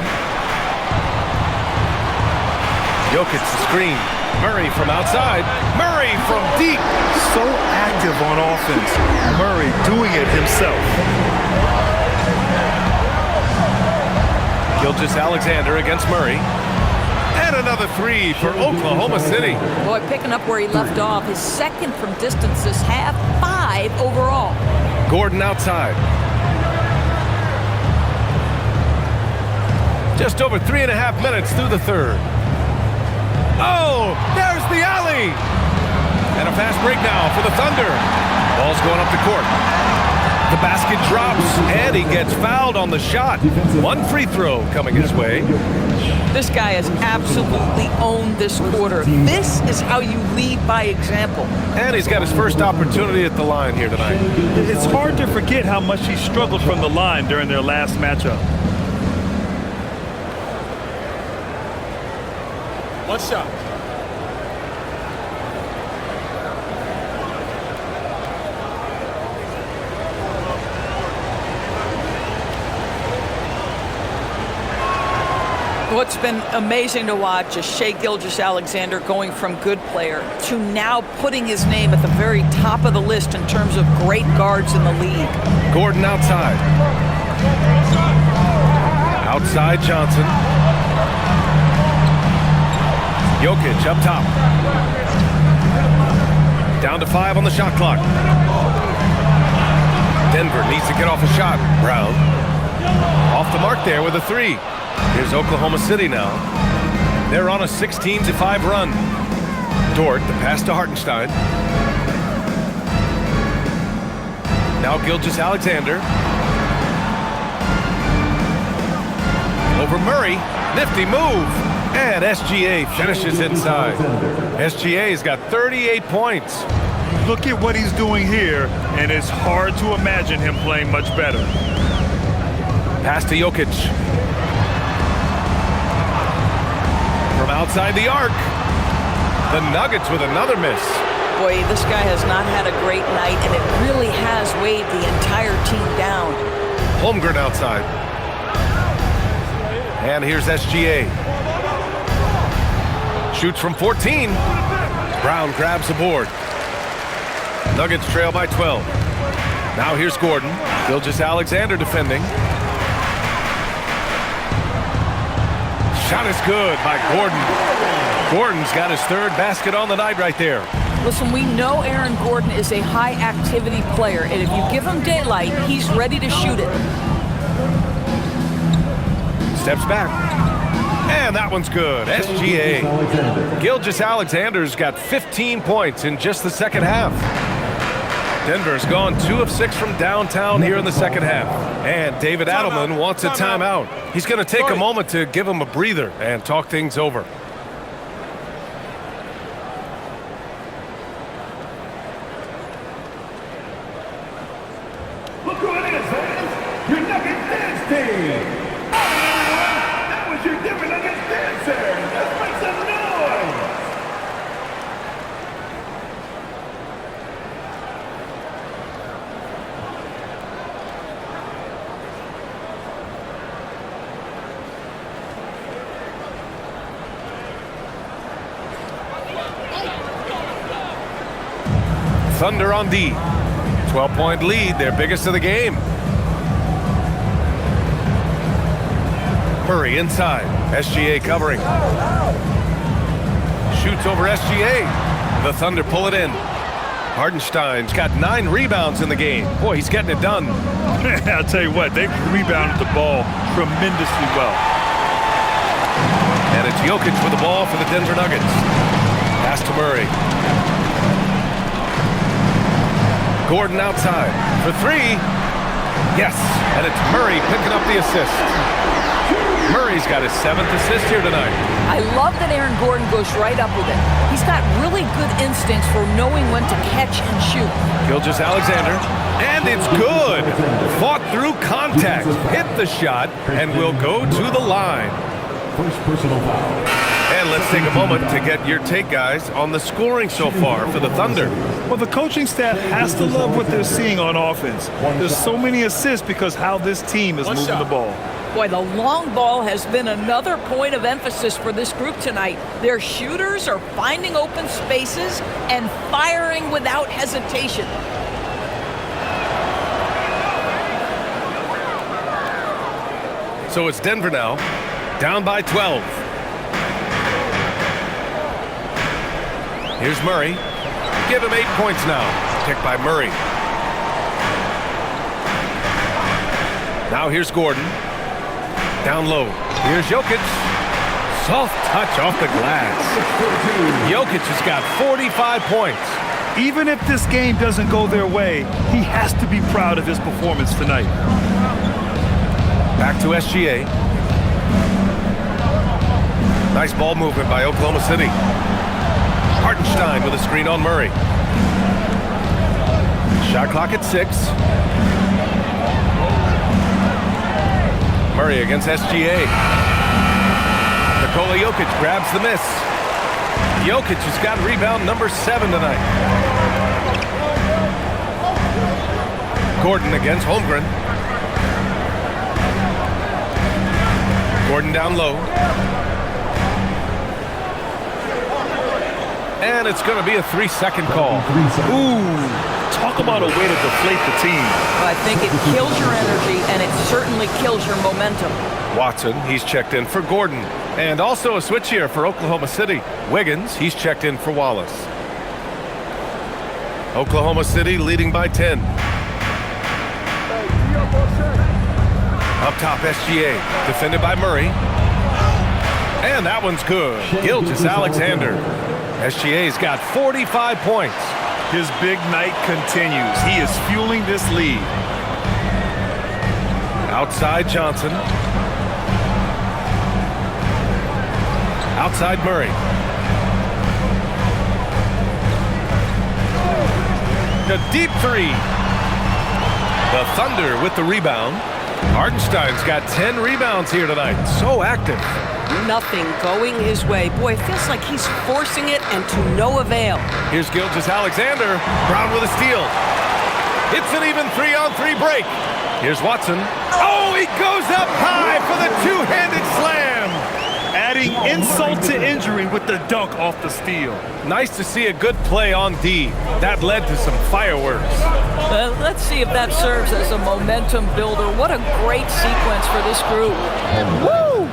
Jokic the screen. Murray from outside. Murray from deep.
So active on offense. Murray doing it himself.
Gilgeous-Alexander against Murray. And another three for Oklahoma City.
Boy, picking up where he left off. His second from distance this half, 5 overall.
Gordon outside. Just over 3.5 minutes through the third. Oh, there's the alley. And a fast break now for the Thunder. Ball's going up the court. The basket drops, and he gets fouled on the shot. One free throw coming his way.
This guy has absolutely owned this quarter. This is how you lead by example.
And he's got his first opportunity at the line here tonight.
It's hard to forget how much he struggled from the line during their last matchup.
One shot.
What's been amazing to watch is Shai Gilgeous-Alexander going from good player to now putting his name at the very top of the list in terms of great guards in the league.
Gordon outside. Outside Johnson. Jokic up top. Down to 5 on the shot clock. Denver needs to get off a shot. Brown. Off the mark there with a 3. Here's Oklahoma City now. They're on a 16-5 run. Dort, the pass to Hartenstein. Now Gilgeous-Alexander. Over Murray. Nifty move. And SGA finishes inside. SGA's got 38 points.
Look at what he's doing here, and it's hard to imagine him playing much better.
Pass to Jokic. From outside the arc. The Nuggets with another miss.
Boy, this guy has not had a great night, and it really has weighed the entire team down.
Holmgren outside. And here's SGA. Shoots from 14. Brown grabs the board. Nuggets trail by 12. Now here's Gordon. Gilgeous-Alexander defending. Shot is good by Gordon. Gordon's got his third basket on the night right there.
Listen, we know Aaron Gordon is a high-activity player, and if you give him daylight, he's ready to shoot it.
Steps back. And that one's good. SGA. Gilgeous-Alexander's got 15 points in just the second half. Denver's gone 2 of 6 from downtown here in the second half. And David Adelman wants a timeout. He's going to take a moment to give him a breather and talk things over.
Look who it is, fans! Your Nugget Dance Team! That was your Denver Nuggets dancer! Let's make some noise!
Thunder on D. 12-point lead, their biggest of the game. Murray inside. SGA covering. Shoots over SGA. The Thunder pull it in. Hartenstein's got 9 rebounds in the game. Boy, he's getting it done.
I'll tell you what, they've rebounded the ball tremendously well.
And it's Jokic with the ball for the Denver Nuggets. Pass to Murray. Gordon outside for three. Yes, and it's Murray picking up the assist. Murray's got his 7th assist here tonight.
I love that Aaron Gordon goes right up with it. He's got really good instincts for knowing when to catch and shoot.
Gilgeous-Alexander, and it's good. Fought through contact, hit the shot, and will go to the line.
First personal foul.
And let's take a moment to get your take, guys, on the scoring so far for the Thunder.
Well, the coaching staff has to love what they're seeing on offense. There's so many assists because how this team is moving the ball.
Boy, the long ball has been another point of emphasis for this group tonight. Their shooters are finding open spaces and firing without hesitation.
So it's Denver now, down by 12. Here's Murray. Give him 8 points now. Picked by Murray. Now here's Gordon. Down low. Here's Jokic. Soft touch off the glass. Jokic has got 45 points.
Even if this game doesn't go their way, he has to be proud of his performance tonight.
Back to SGA. Nice ball movement by Oklahoma City. Hartenstein with a screen on Murray. Shot clock at 6. Murray against SGA. Nikola Jokic grabs the miss. Jokic has got rebound number 7 tonight. Gordon against Holmgren. Gordon down low. And it's going to be a 3-second call.
Ooh, talk about a way to deflate the team.
I think it kills your energy, and it certainly kills your momentum.
Watson, he's checked in for Gordon. And also a switch here for Oklahoma City. Wiggins, he's checked in for Wallace. Oklahoma City leading by 10. Up top, SGA, defended by Murray. And that one's good. Gilgeous-Alexander. SGA's got 45 points.
His big night continues. He is fueling this lead.
Outside Johnson. Outside Murray. The deep 3. The Thunder with the rebound. Hartenstein's got 10 rebounds here tonight. So active.
Nothing going his way. Boy, it feels like he's forcing it and to no avail.
Here's Gilgeous-Alexander. Brown with a steal. It's an even 3-on-3 break. Here's Watson. Oh, he goes up high for the two-handed slam.
Adding insult to injury with the dunk off the steal.
Nice to see a good play on D. That led to some fireworks.
Let's see if that serves as a momentum builder. What a great sequence for this group.
Woo!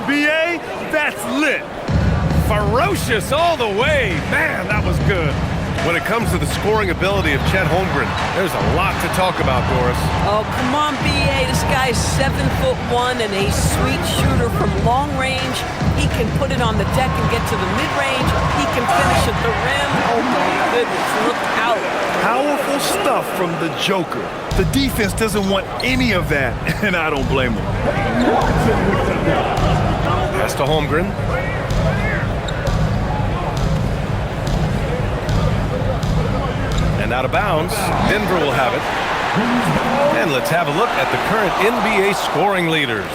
BA, that's lit.
Ferocious all the way. Man, that was good. When it comes to the scoring ability of Chet Holmgren, there's a lot to talk about, Doris.
Oh, come on, B.A. This guy's 7'1" and a sweet shooter from long range. He can put it on the deck and get to the mid-range. He can finish at the rim. Oh, my goodness, look out.
Powerful stuff from the Joker. The defense doesn't want any of that, and I don't blame them.
Pass to Holmgren. And out of bounds, Denver will have it. And let's have a look at the current NBA scoring leaders.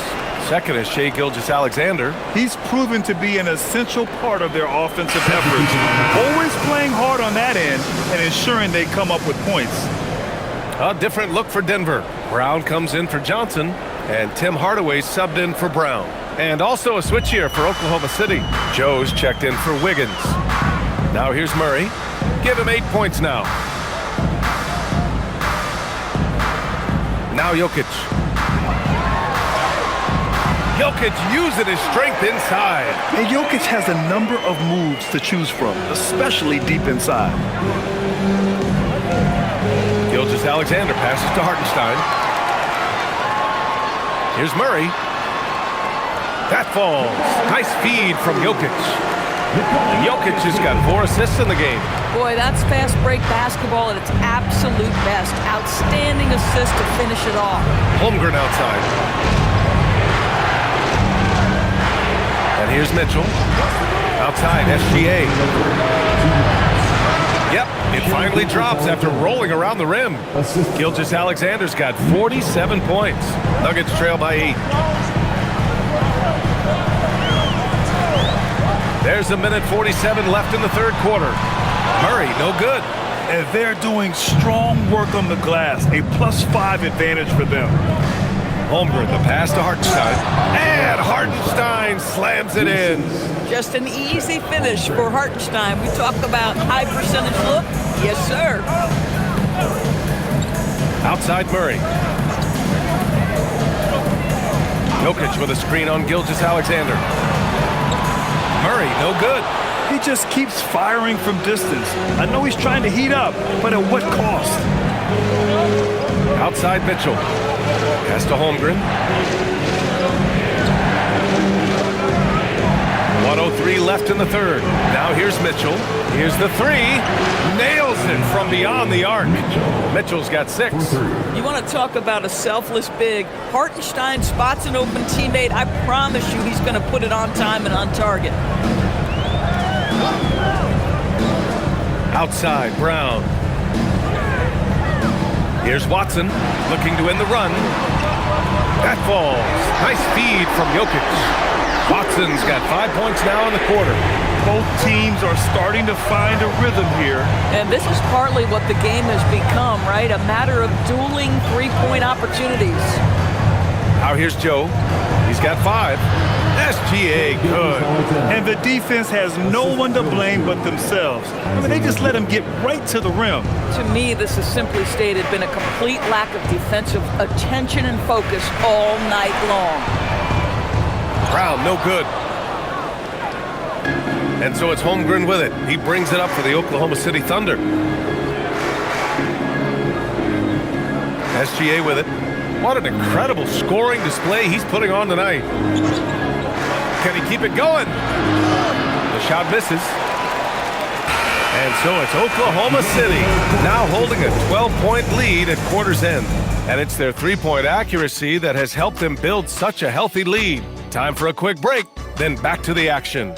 Second is Shai Gilgeous-Alexander.
He's proven to be an essential part of their offensive efforts. Always playing hard on that end and ensuring they come up with points.
A different look for Denver. Brown comes in for Johnson, and Tim Hardaway subbed in for Brown. And also a switch here for Oklahoma City. Joe's checked in for Wiggins. Now here's Murray. Give him 8 points now. Now Jokic. Jokic using his strength inside.
And Jokic has a number of moves to choose from, especially deep inside.
Gilgeous-Alexander passes to Hartenstein. Here's Murray. That falls. Nice feed from Jokic. Jokic has got 4 assists in the game.
Boy, that's fast break basketball at its absolute best. Outstanding assist to finish it off.
Holmgren outside. And here's Mitchell. Outside, SGA. Yep, it finally drops after rolling around the rim. Gilgeous-Alexander's got 47 points. Nuggets trail by 8. There's a minute 47 left in the third quarter. Murray, no good.
And they're doing strong work on the glass. A +5 advantage for them.
Holmgren, the pass to Hartenstein. And Hartenstein slams it in.
Just an easy finish for Hartenstein. We talk about high percentage look. Yes, sir.
Outside Murray. Jokic with a screen on Gilgeous-Alexander. Murray, no good.
He just keeps firing from distance. I know he's trying to heat up, but at what cost?
Outside Mitchell. Pass to Holmgren. 1:03 left in the third. Now here's Mitchell. Here's the three. Nails it from beyond the arc. Mitchell's got 6.
You want to talk about a selfless big. Hartenstein spots an open teammate. I promise you he's going to put it on time and on target.
Outside, Brown. Here's Watson, looking to end the run. That falls. Nice feed from Jokic. Watson's got 5 points now in the quarter.
Both teams are starting to find a rhythm here.
And this is partly what the game has become, right? A matter of dueling three-point opportunities.
Now here's Joe. He's got 5. SGA, good.
And the defense has no one to blame but themselves. I mean, they just let him get right to the rim.
To me, this has simply stated been a complete lack of defensive attention and focus all night long.
Brown, no good. And so it's Holmgren with it. He brings it up for the Oklahoma City Thunder. SGA with it. What an incredible scoring display he's putting on tonight. Can he keep it going? The shot misses. And so it's Oklahoma City now holding a 12-point lead at quarter's end. And it's their three-point accuracy that has helped them build such a healthy lead. Time for a quick break, then back to the action.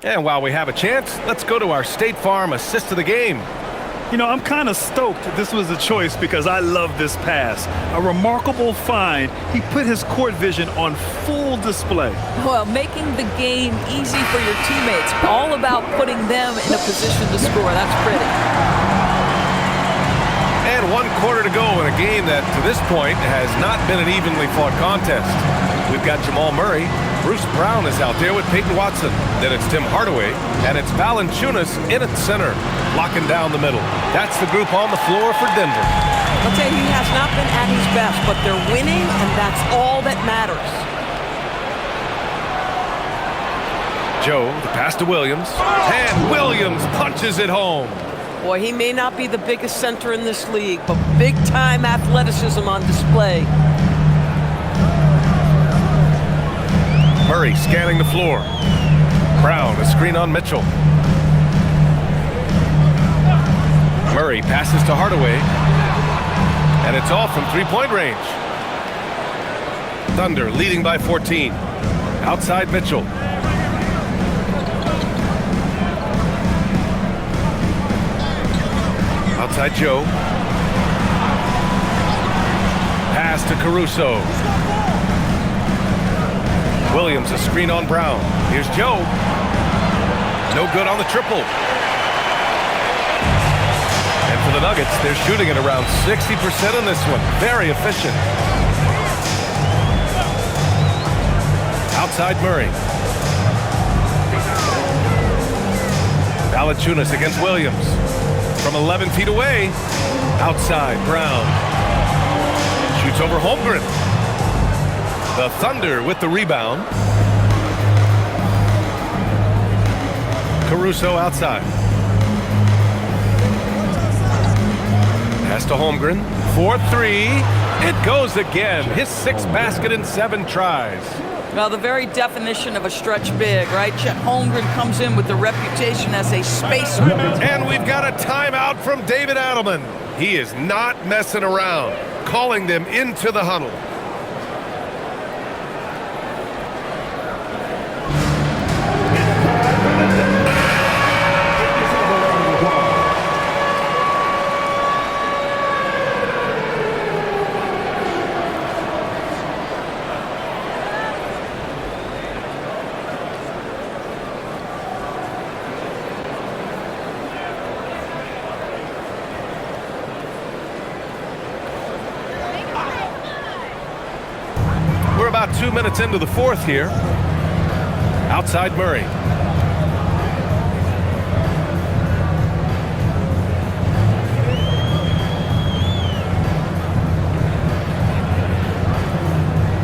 And while we have a chance, let's go to our State Farm assist of the game.
You know, I'm kind of stoked this was a choice because I love this pass. A remarkable find. He put his court vision on full display.
Well, making the game easy for your teammates. All about putting them in a position to score. That's pretty.
And 1 quarter to go in a game that, to this point, has not been an evenly fought contest. We've got Jamal Murray. Bruce Brown is out there with Peyton Watson. Then it's Tim Hardaway, and it's Valanciunas in at center, locking down the middle. That's the group on the floor for Denver.
I'll tell you, he has not been at his best, but they're winning, and that's all that matters.
Joe, the pass to Williams, and Williams punches it home.
Boy, he may not be the biggest center in this league, but big-time athleticism on display.
Murray scanning the floor. Brown, a screen on Mitchell. Murray passes to Hardaway. And it's off from three-point range. Thunder leading by 14. Outside Mitchell. Outside Joe. Pass to Caruso. Williams, a screen on Brown. Here's Joe. No good on the triple. And for the Nuggets, they're shooting at around 60% in this one. Very efficient. Outside Murray. Valanciunas against Williams. From 11 feet away. Outside Brown. Shoots over Holmgren. The Thunder with the rebound. Caruso outside. Pass to Holmgren. 4-3. It goes again. His 6th basket in 7 tries.
Well, the very definition of a stretch big, right? Chet Holmgren comes in with the reputation as a spacer.
And we've got a timeout from David Adelman. He is not messing around, calling them into the huddle. We're about 2 minutes into the 4th here. Outside Murray.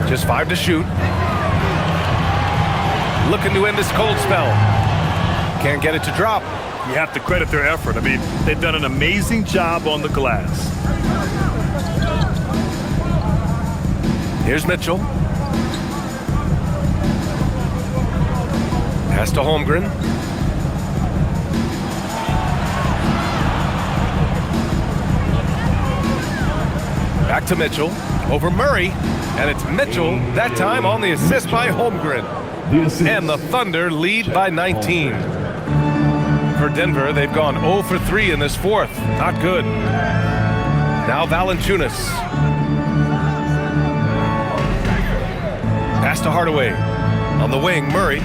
Just 5 to shoot. Looking to end this cold spell. Can't get it to drop.
You have to credit their effort. I mean, they've done an amazing job on the glass.
Here's Mitchell. Pass to Holmgren. Back to Mitchell. Over Murray. And it's Mitchell, that time on the assist by Holmgren. And the Thunder lead by 19. For Denver, they've gone 0 for 3 in this 4th. Not good. Now Valanciunas. Pass to Hardaway. On the wing, Murray.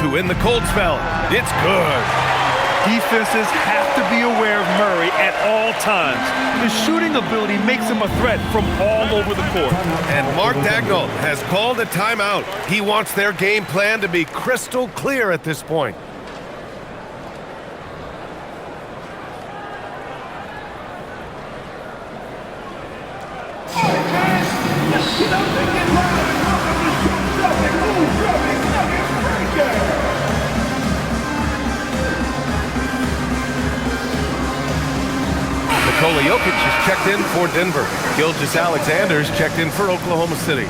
To win the cold spell. It's good.
Defenses have to be aware of Murray at all times. His shooting ability makes him a threat from all over the court.
And Mark Daigneault has called a timeout. He wants their game plan to be crystal clear at this point. Nikola Jokic is checked in for Denver. Gilgeous-Alexander's checked in for Oklahoma City.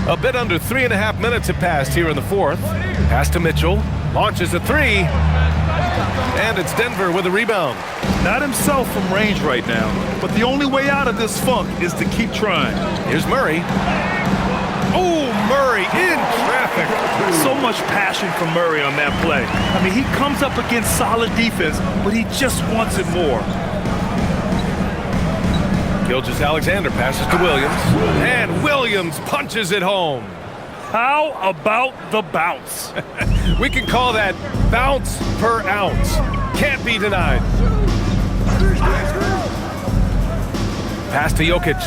A bit under 3.5 minutes have passed here in the 4th. Pass to Mitchell. Launches a 3. And it's Denver with a rebound.
Not himself from range right now, but the only way out of this funk is to keep trying.
Here's Murray. Oh, Murray in traffic.
So much passion from Murray on that play. I mean, he comes up against solid defense, but he just wants it more.
Gilgeous-Alexander passes to Williams. And Williams punches it home.
How about the bounce?
We can call that bounce per ounce. Can't be denied. Pass to Jokic.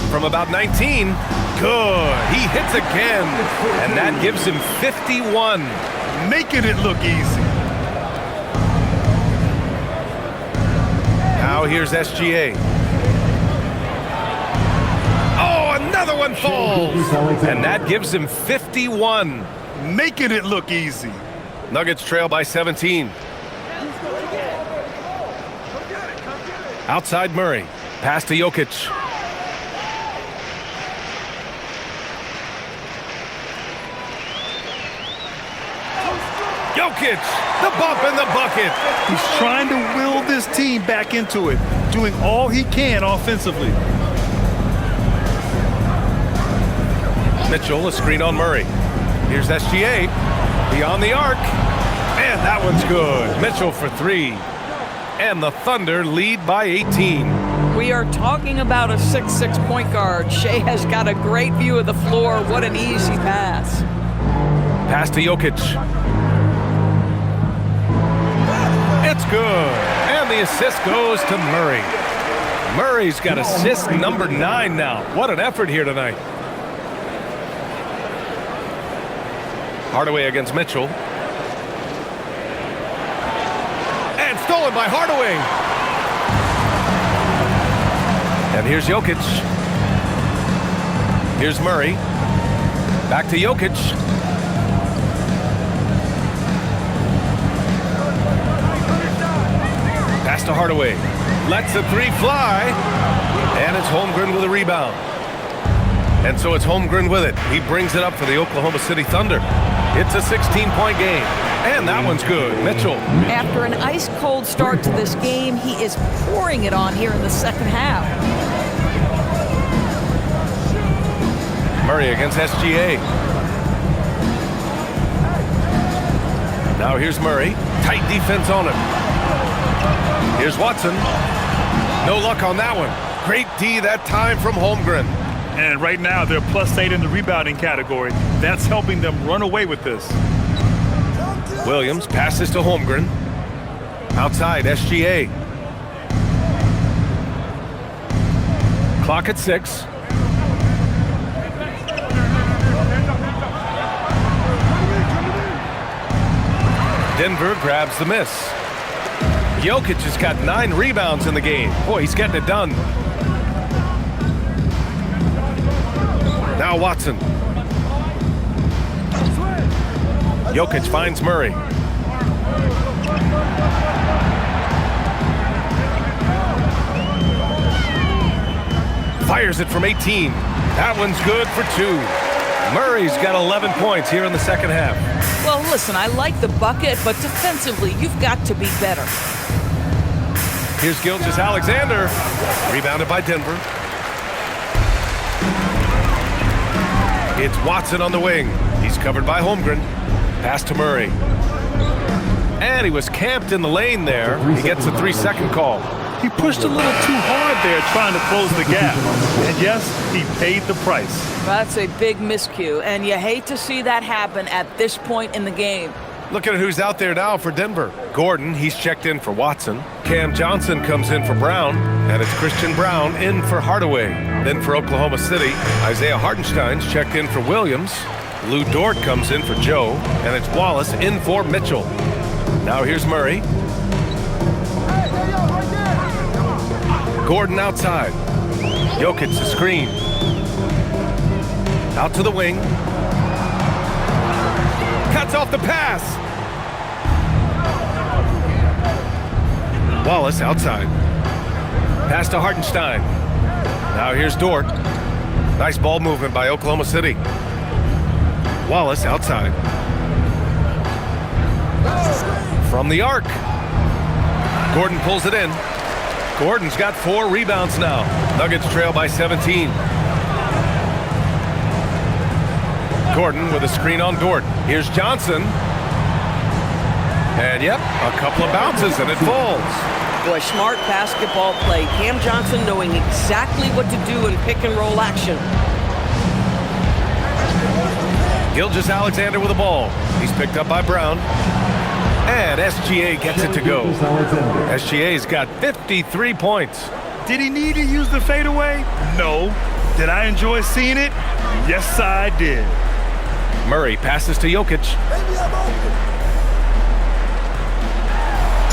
From about 19. Good. He hits again. And that gives him 51.
Making it look easy.
Now here's SGA. Oh, another one falls. And that gives him 51.
Making it look easy.
Nuggets trail by 17. Outside Murray. Pass to Jokic. Jokic, the bump in the bucket.
He's trying to will this team back into it, doing all he can offensively.
Mitchell, a screen on Murray. Here's SGA, beyond the arc. And that one's good. Mitchell for 3. And the Thunder lead by 18.
We are talking about a 6'6" point guard. Shea has got a great view of the floor. What an easy pass.
Pass to Jokic. It's good. And the assist goes to Murray. Murray's got assist number 9 now. What an effort here tonight. Hardaway against Mitchell. And stolen by Hardaway. And here's Jokic. Here's Murray. Back to Jokic. Pass to Hardaway. Lets the three fly. And it's Holmgren with a rebound. And so it's Holmgren with it. He brings it up for the Oklahoma City Thunder. It's a 16-point game. And that one's good. Mitchell.
After an ice-cold start to this game, he is pouring it on here in the second half.
Murray against SGA. Now here's Murray. Tight defense on him. Here's Watson. No luck on that one. Great D that time from Holmgren.
And right now, they're +8 in the rebounding category. That's helping them run away with this.
Williams passes to Holmgren. Outside, SGA. Clock at 6. Denver grabs the miss. Jokic has got 9 rebounds in the game. Boy, he's getting it done. Now Watson. Jokic finds Murray. Fires it from 18. That one's good for 2. Murray's got 11 points here in the second half.
Well, listen, I like the bucket, but defensively, you've got to be better.
Here's Gilgeous-Alexander. Rebounded by Denver. It's Watson on the wing. He's covered by Holmgren. Pass to Murray. And he was camped in the lane there. He gets a 3-second call.
He pushed a little too hard there trying to close the gap. And yes, he paid the price.
That's a big miscue, and you hate to see that happen at this point in the game.
Look at who's out there now for Denver. Gordon, he's checked in for Watson. Cam Johnson comes in for Brown. And it's Christian Brown in for Hardaway. Then for Oklahoma City, Isaiah Hartenstein's checked in for Williams. Lou Dort comes in for Joe. And it's Wallace in for Mitchell. Now here's Murray. Gordon outside. Jokic the screen. Out to the wing. Cuts off the pass. Wallace outside. Pass to Hartenstein. Now here's Dort. Nice ball movement by Oklahoma City. Wallace outside. From the arc. Gordon pulls it in. Gordon's got 4 rebounds now. Nuggets trail by 17. Gordon with a screen on Dort. Here's Johnson. And yep, a couple of bounces and it falls.
Boy, smart basketball play. Cam Johnson knowing exactly what to do in pick and roll action.
Gilgeous-Alexander with the ball. He's picked up by Brown. And SGA gets it to go. SGA's got 53 points.
Did he need to use the fadeaway? No. Did I enjoy seeing it? Yes, I did.
Murray passes to Jokic.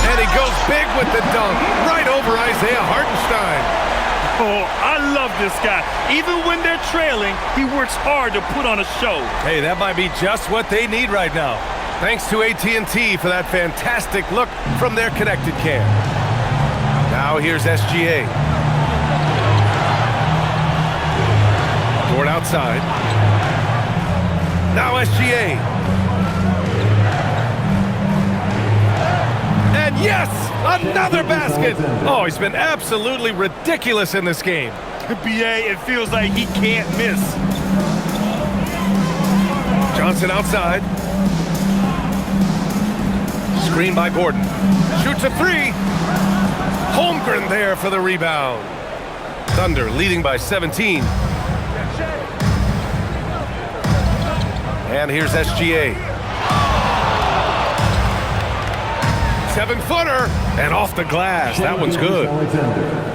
And he goes big with the dunk. Right over Isaiah Hartenstein.
Oh, I love this guy. Even when they're trailing, he works hard to put on a show.
Hey, that might be just what they need right now. Thanks to AT&T for that fantastic look from their connected cam. Now here's SGA. Dort outside. Now SGA. And yes, another basket. Oh, he's been absolutely ridiculous in this game.
BA, it feels like he can't miss.
Johnson outside. Screen by Gordon. Shoots a 3. Holmgren there for the rebound. Thunder leading by 17. And here's SGA. 7-footer and off the glass. That one's good.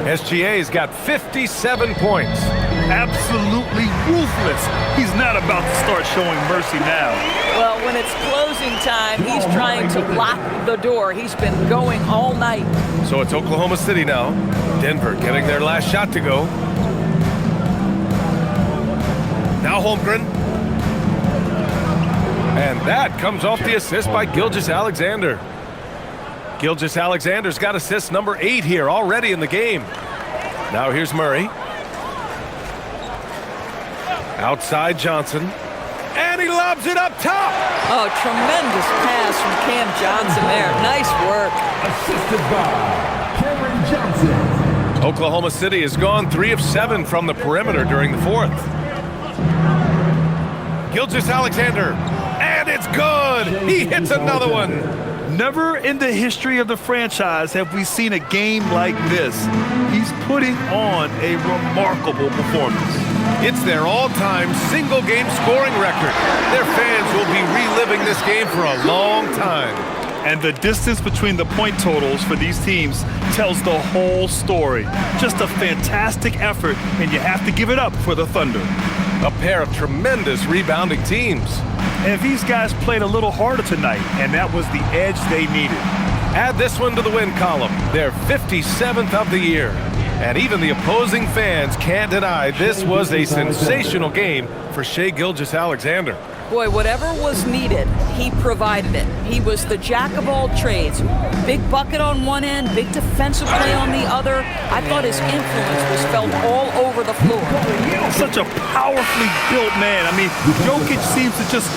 SGA's got 57 points.
Absolutely ruthless. He's not about to start showing mercy now.
Well, when it's closing time, he's trying to lock the door. He's been going all night.
So it's Oklahoma City now. Denver getting their last shot to go. Now Holmgren. And that comes off the assist by Gilgeous-Alexander. Gilgeous-Alexander's got assist number 8 here already in the game. Now here's Murray. Outside Johnson. And he lobs it up top.
Oh, tremendous pass from Cam Johnson there. Nice work.
Assisted by Cameron Johnson.
Oklahoma City has gone 3 of 7 from the perimeter during the 4th. Gilgeous-Alexander. And it's good. He hits another one.
Never in the history of the franchise have we seen a game like this. He's putting on a remarkable performance.
It's their all-time single-game scoring record. Their fans will be reliving this game for a long time.
And the distance between the point totals for these teams tells the whole story. Just a fantastic effort, and you have to give it up for the Thunder.
A pair of tremendous rebounding teams.
And these guys played a little harder tonight, and that was the edge they needed.
Add this one to the win column. They're 57th of the year. And even the opposing fans can't deny this was a sensational game for Shai Gilgeous-Alexander.
Boy, whatever was needed, he provided it. He was the jack of all trades. Big bucket on one end, big defensive play on the other. I thought his influence was felt all over the floor.
Such a powerfully built man. I mean, Jokic seems to just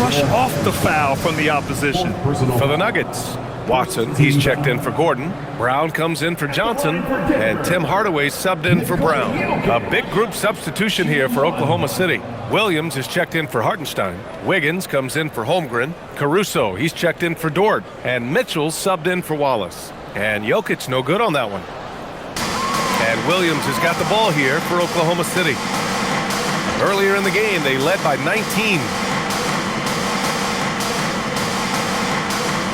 rush off the foul from the opposition.
For the Nuggets, Watson, he's checked in for Gordon. Brown comes in for Johnson, and Tim Hardaway subbed in for Brown. A big group substitution here for Oklahoma City. Williams is checked in for Hartenstein. Wiggins comes in for Holmgren. Caruso, he's checked in for Dort. And Mitchell's subbed in for Wallace. And Jokic no good on that one. And Williams has got the ball here for Oklahoma City. Earlier in the game, they led by 19.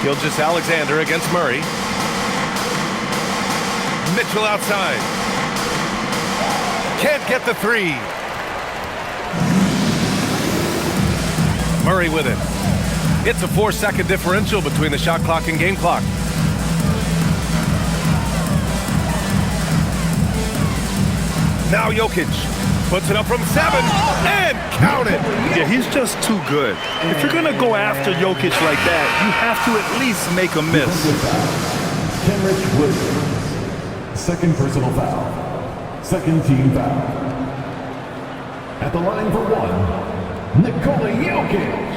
Gilgeous-Alexander against Murray. Mitchell outside. Can't get the 3. Murray with it. It's a 4-second differential between the shot clock and game clock. Now Jokic puts it up from 7 and count it.
Yeah, he's just too good. If you're going to go after Jokic like that, you have to at least make a miss.
Kenrich Williams. Second personal foul. Second team foul. At the line for 1, Nikola Jokic.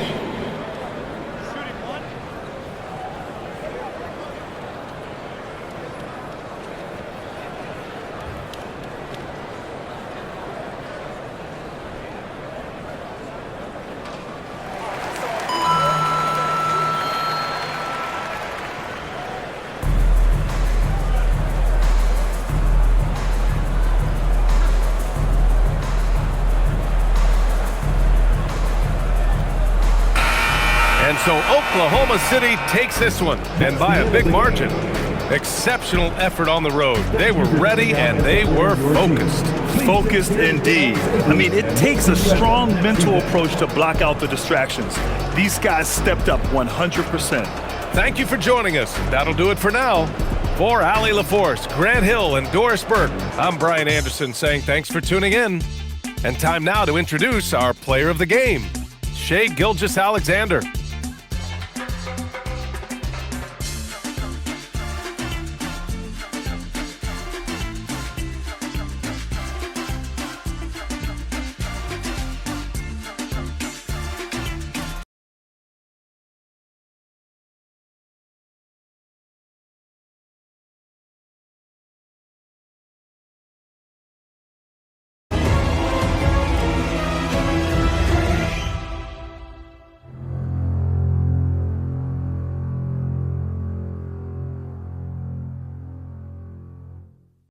And so Oklahoma City takes this one, and by a big margin. Exceptional effort on the road. They were ready and they were focused.
Focused indeed. I mean, it takes a strong mental approach to block out the distractions. These guys stepped up 100%.
Thank you for joining us. That'll do it for now. For Allie LaForce, Grant Hill, and Doris Burke, I'm Brian Anderson saying thanks for tuning in. And time now to introduce our player of the game, Shai Gilgeous-Alexander.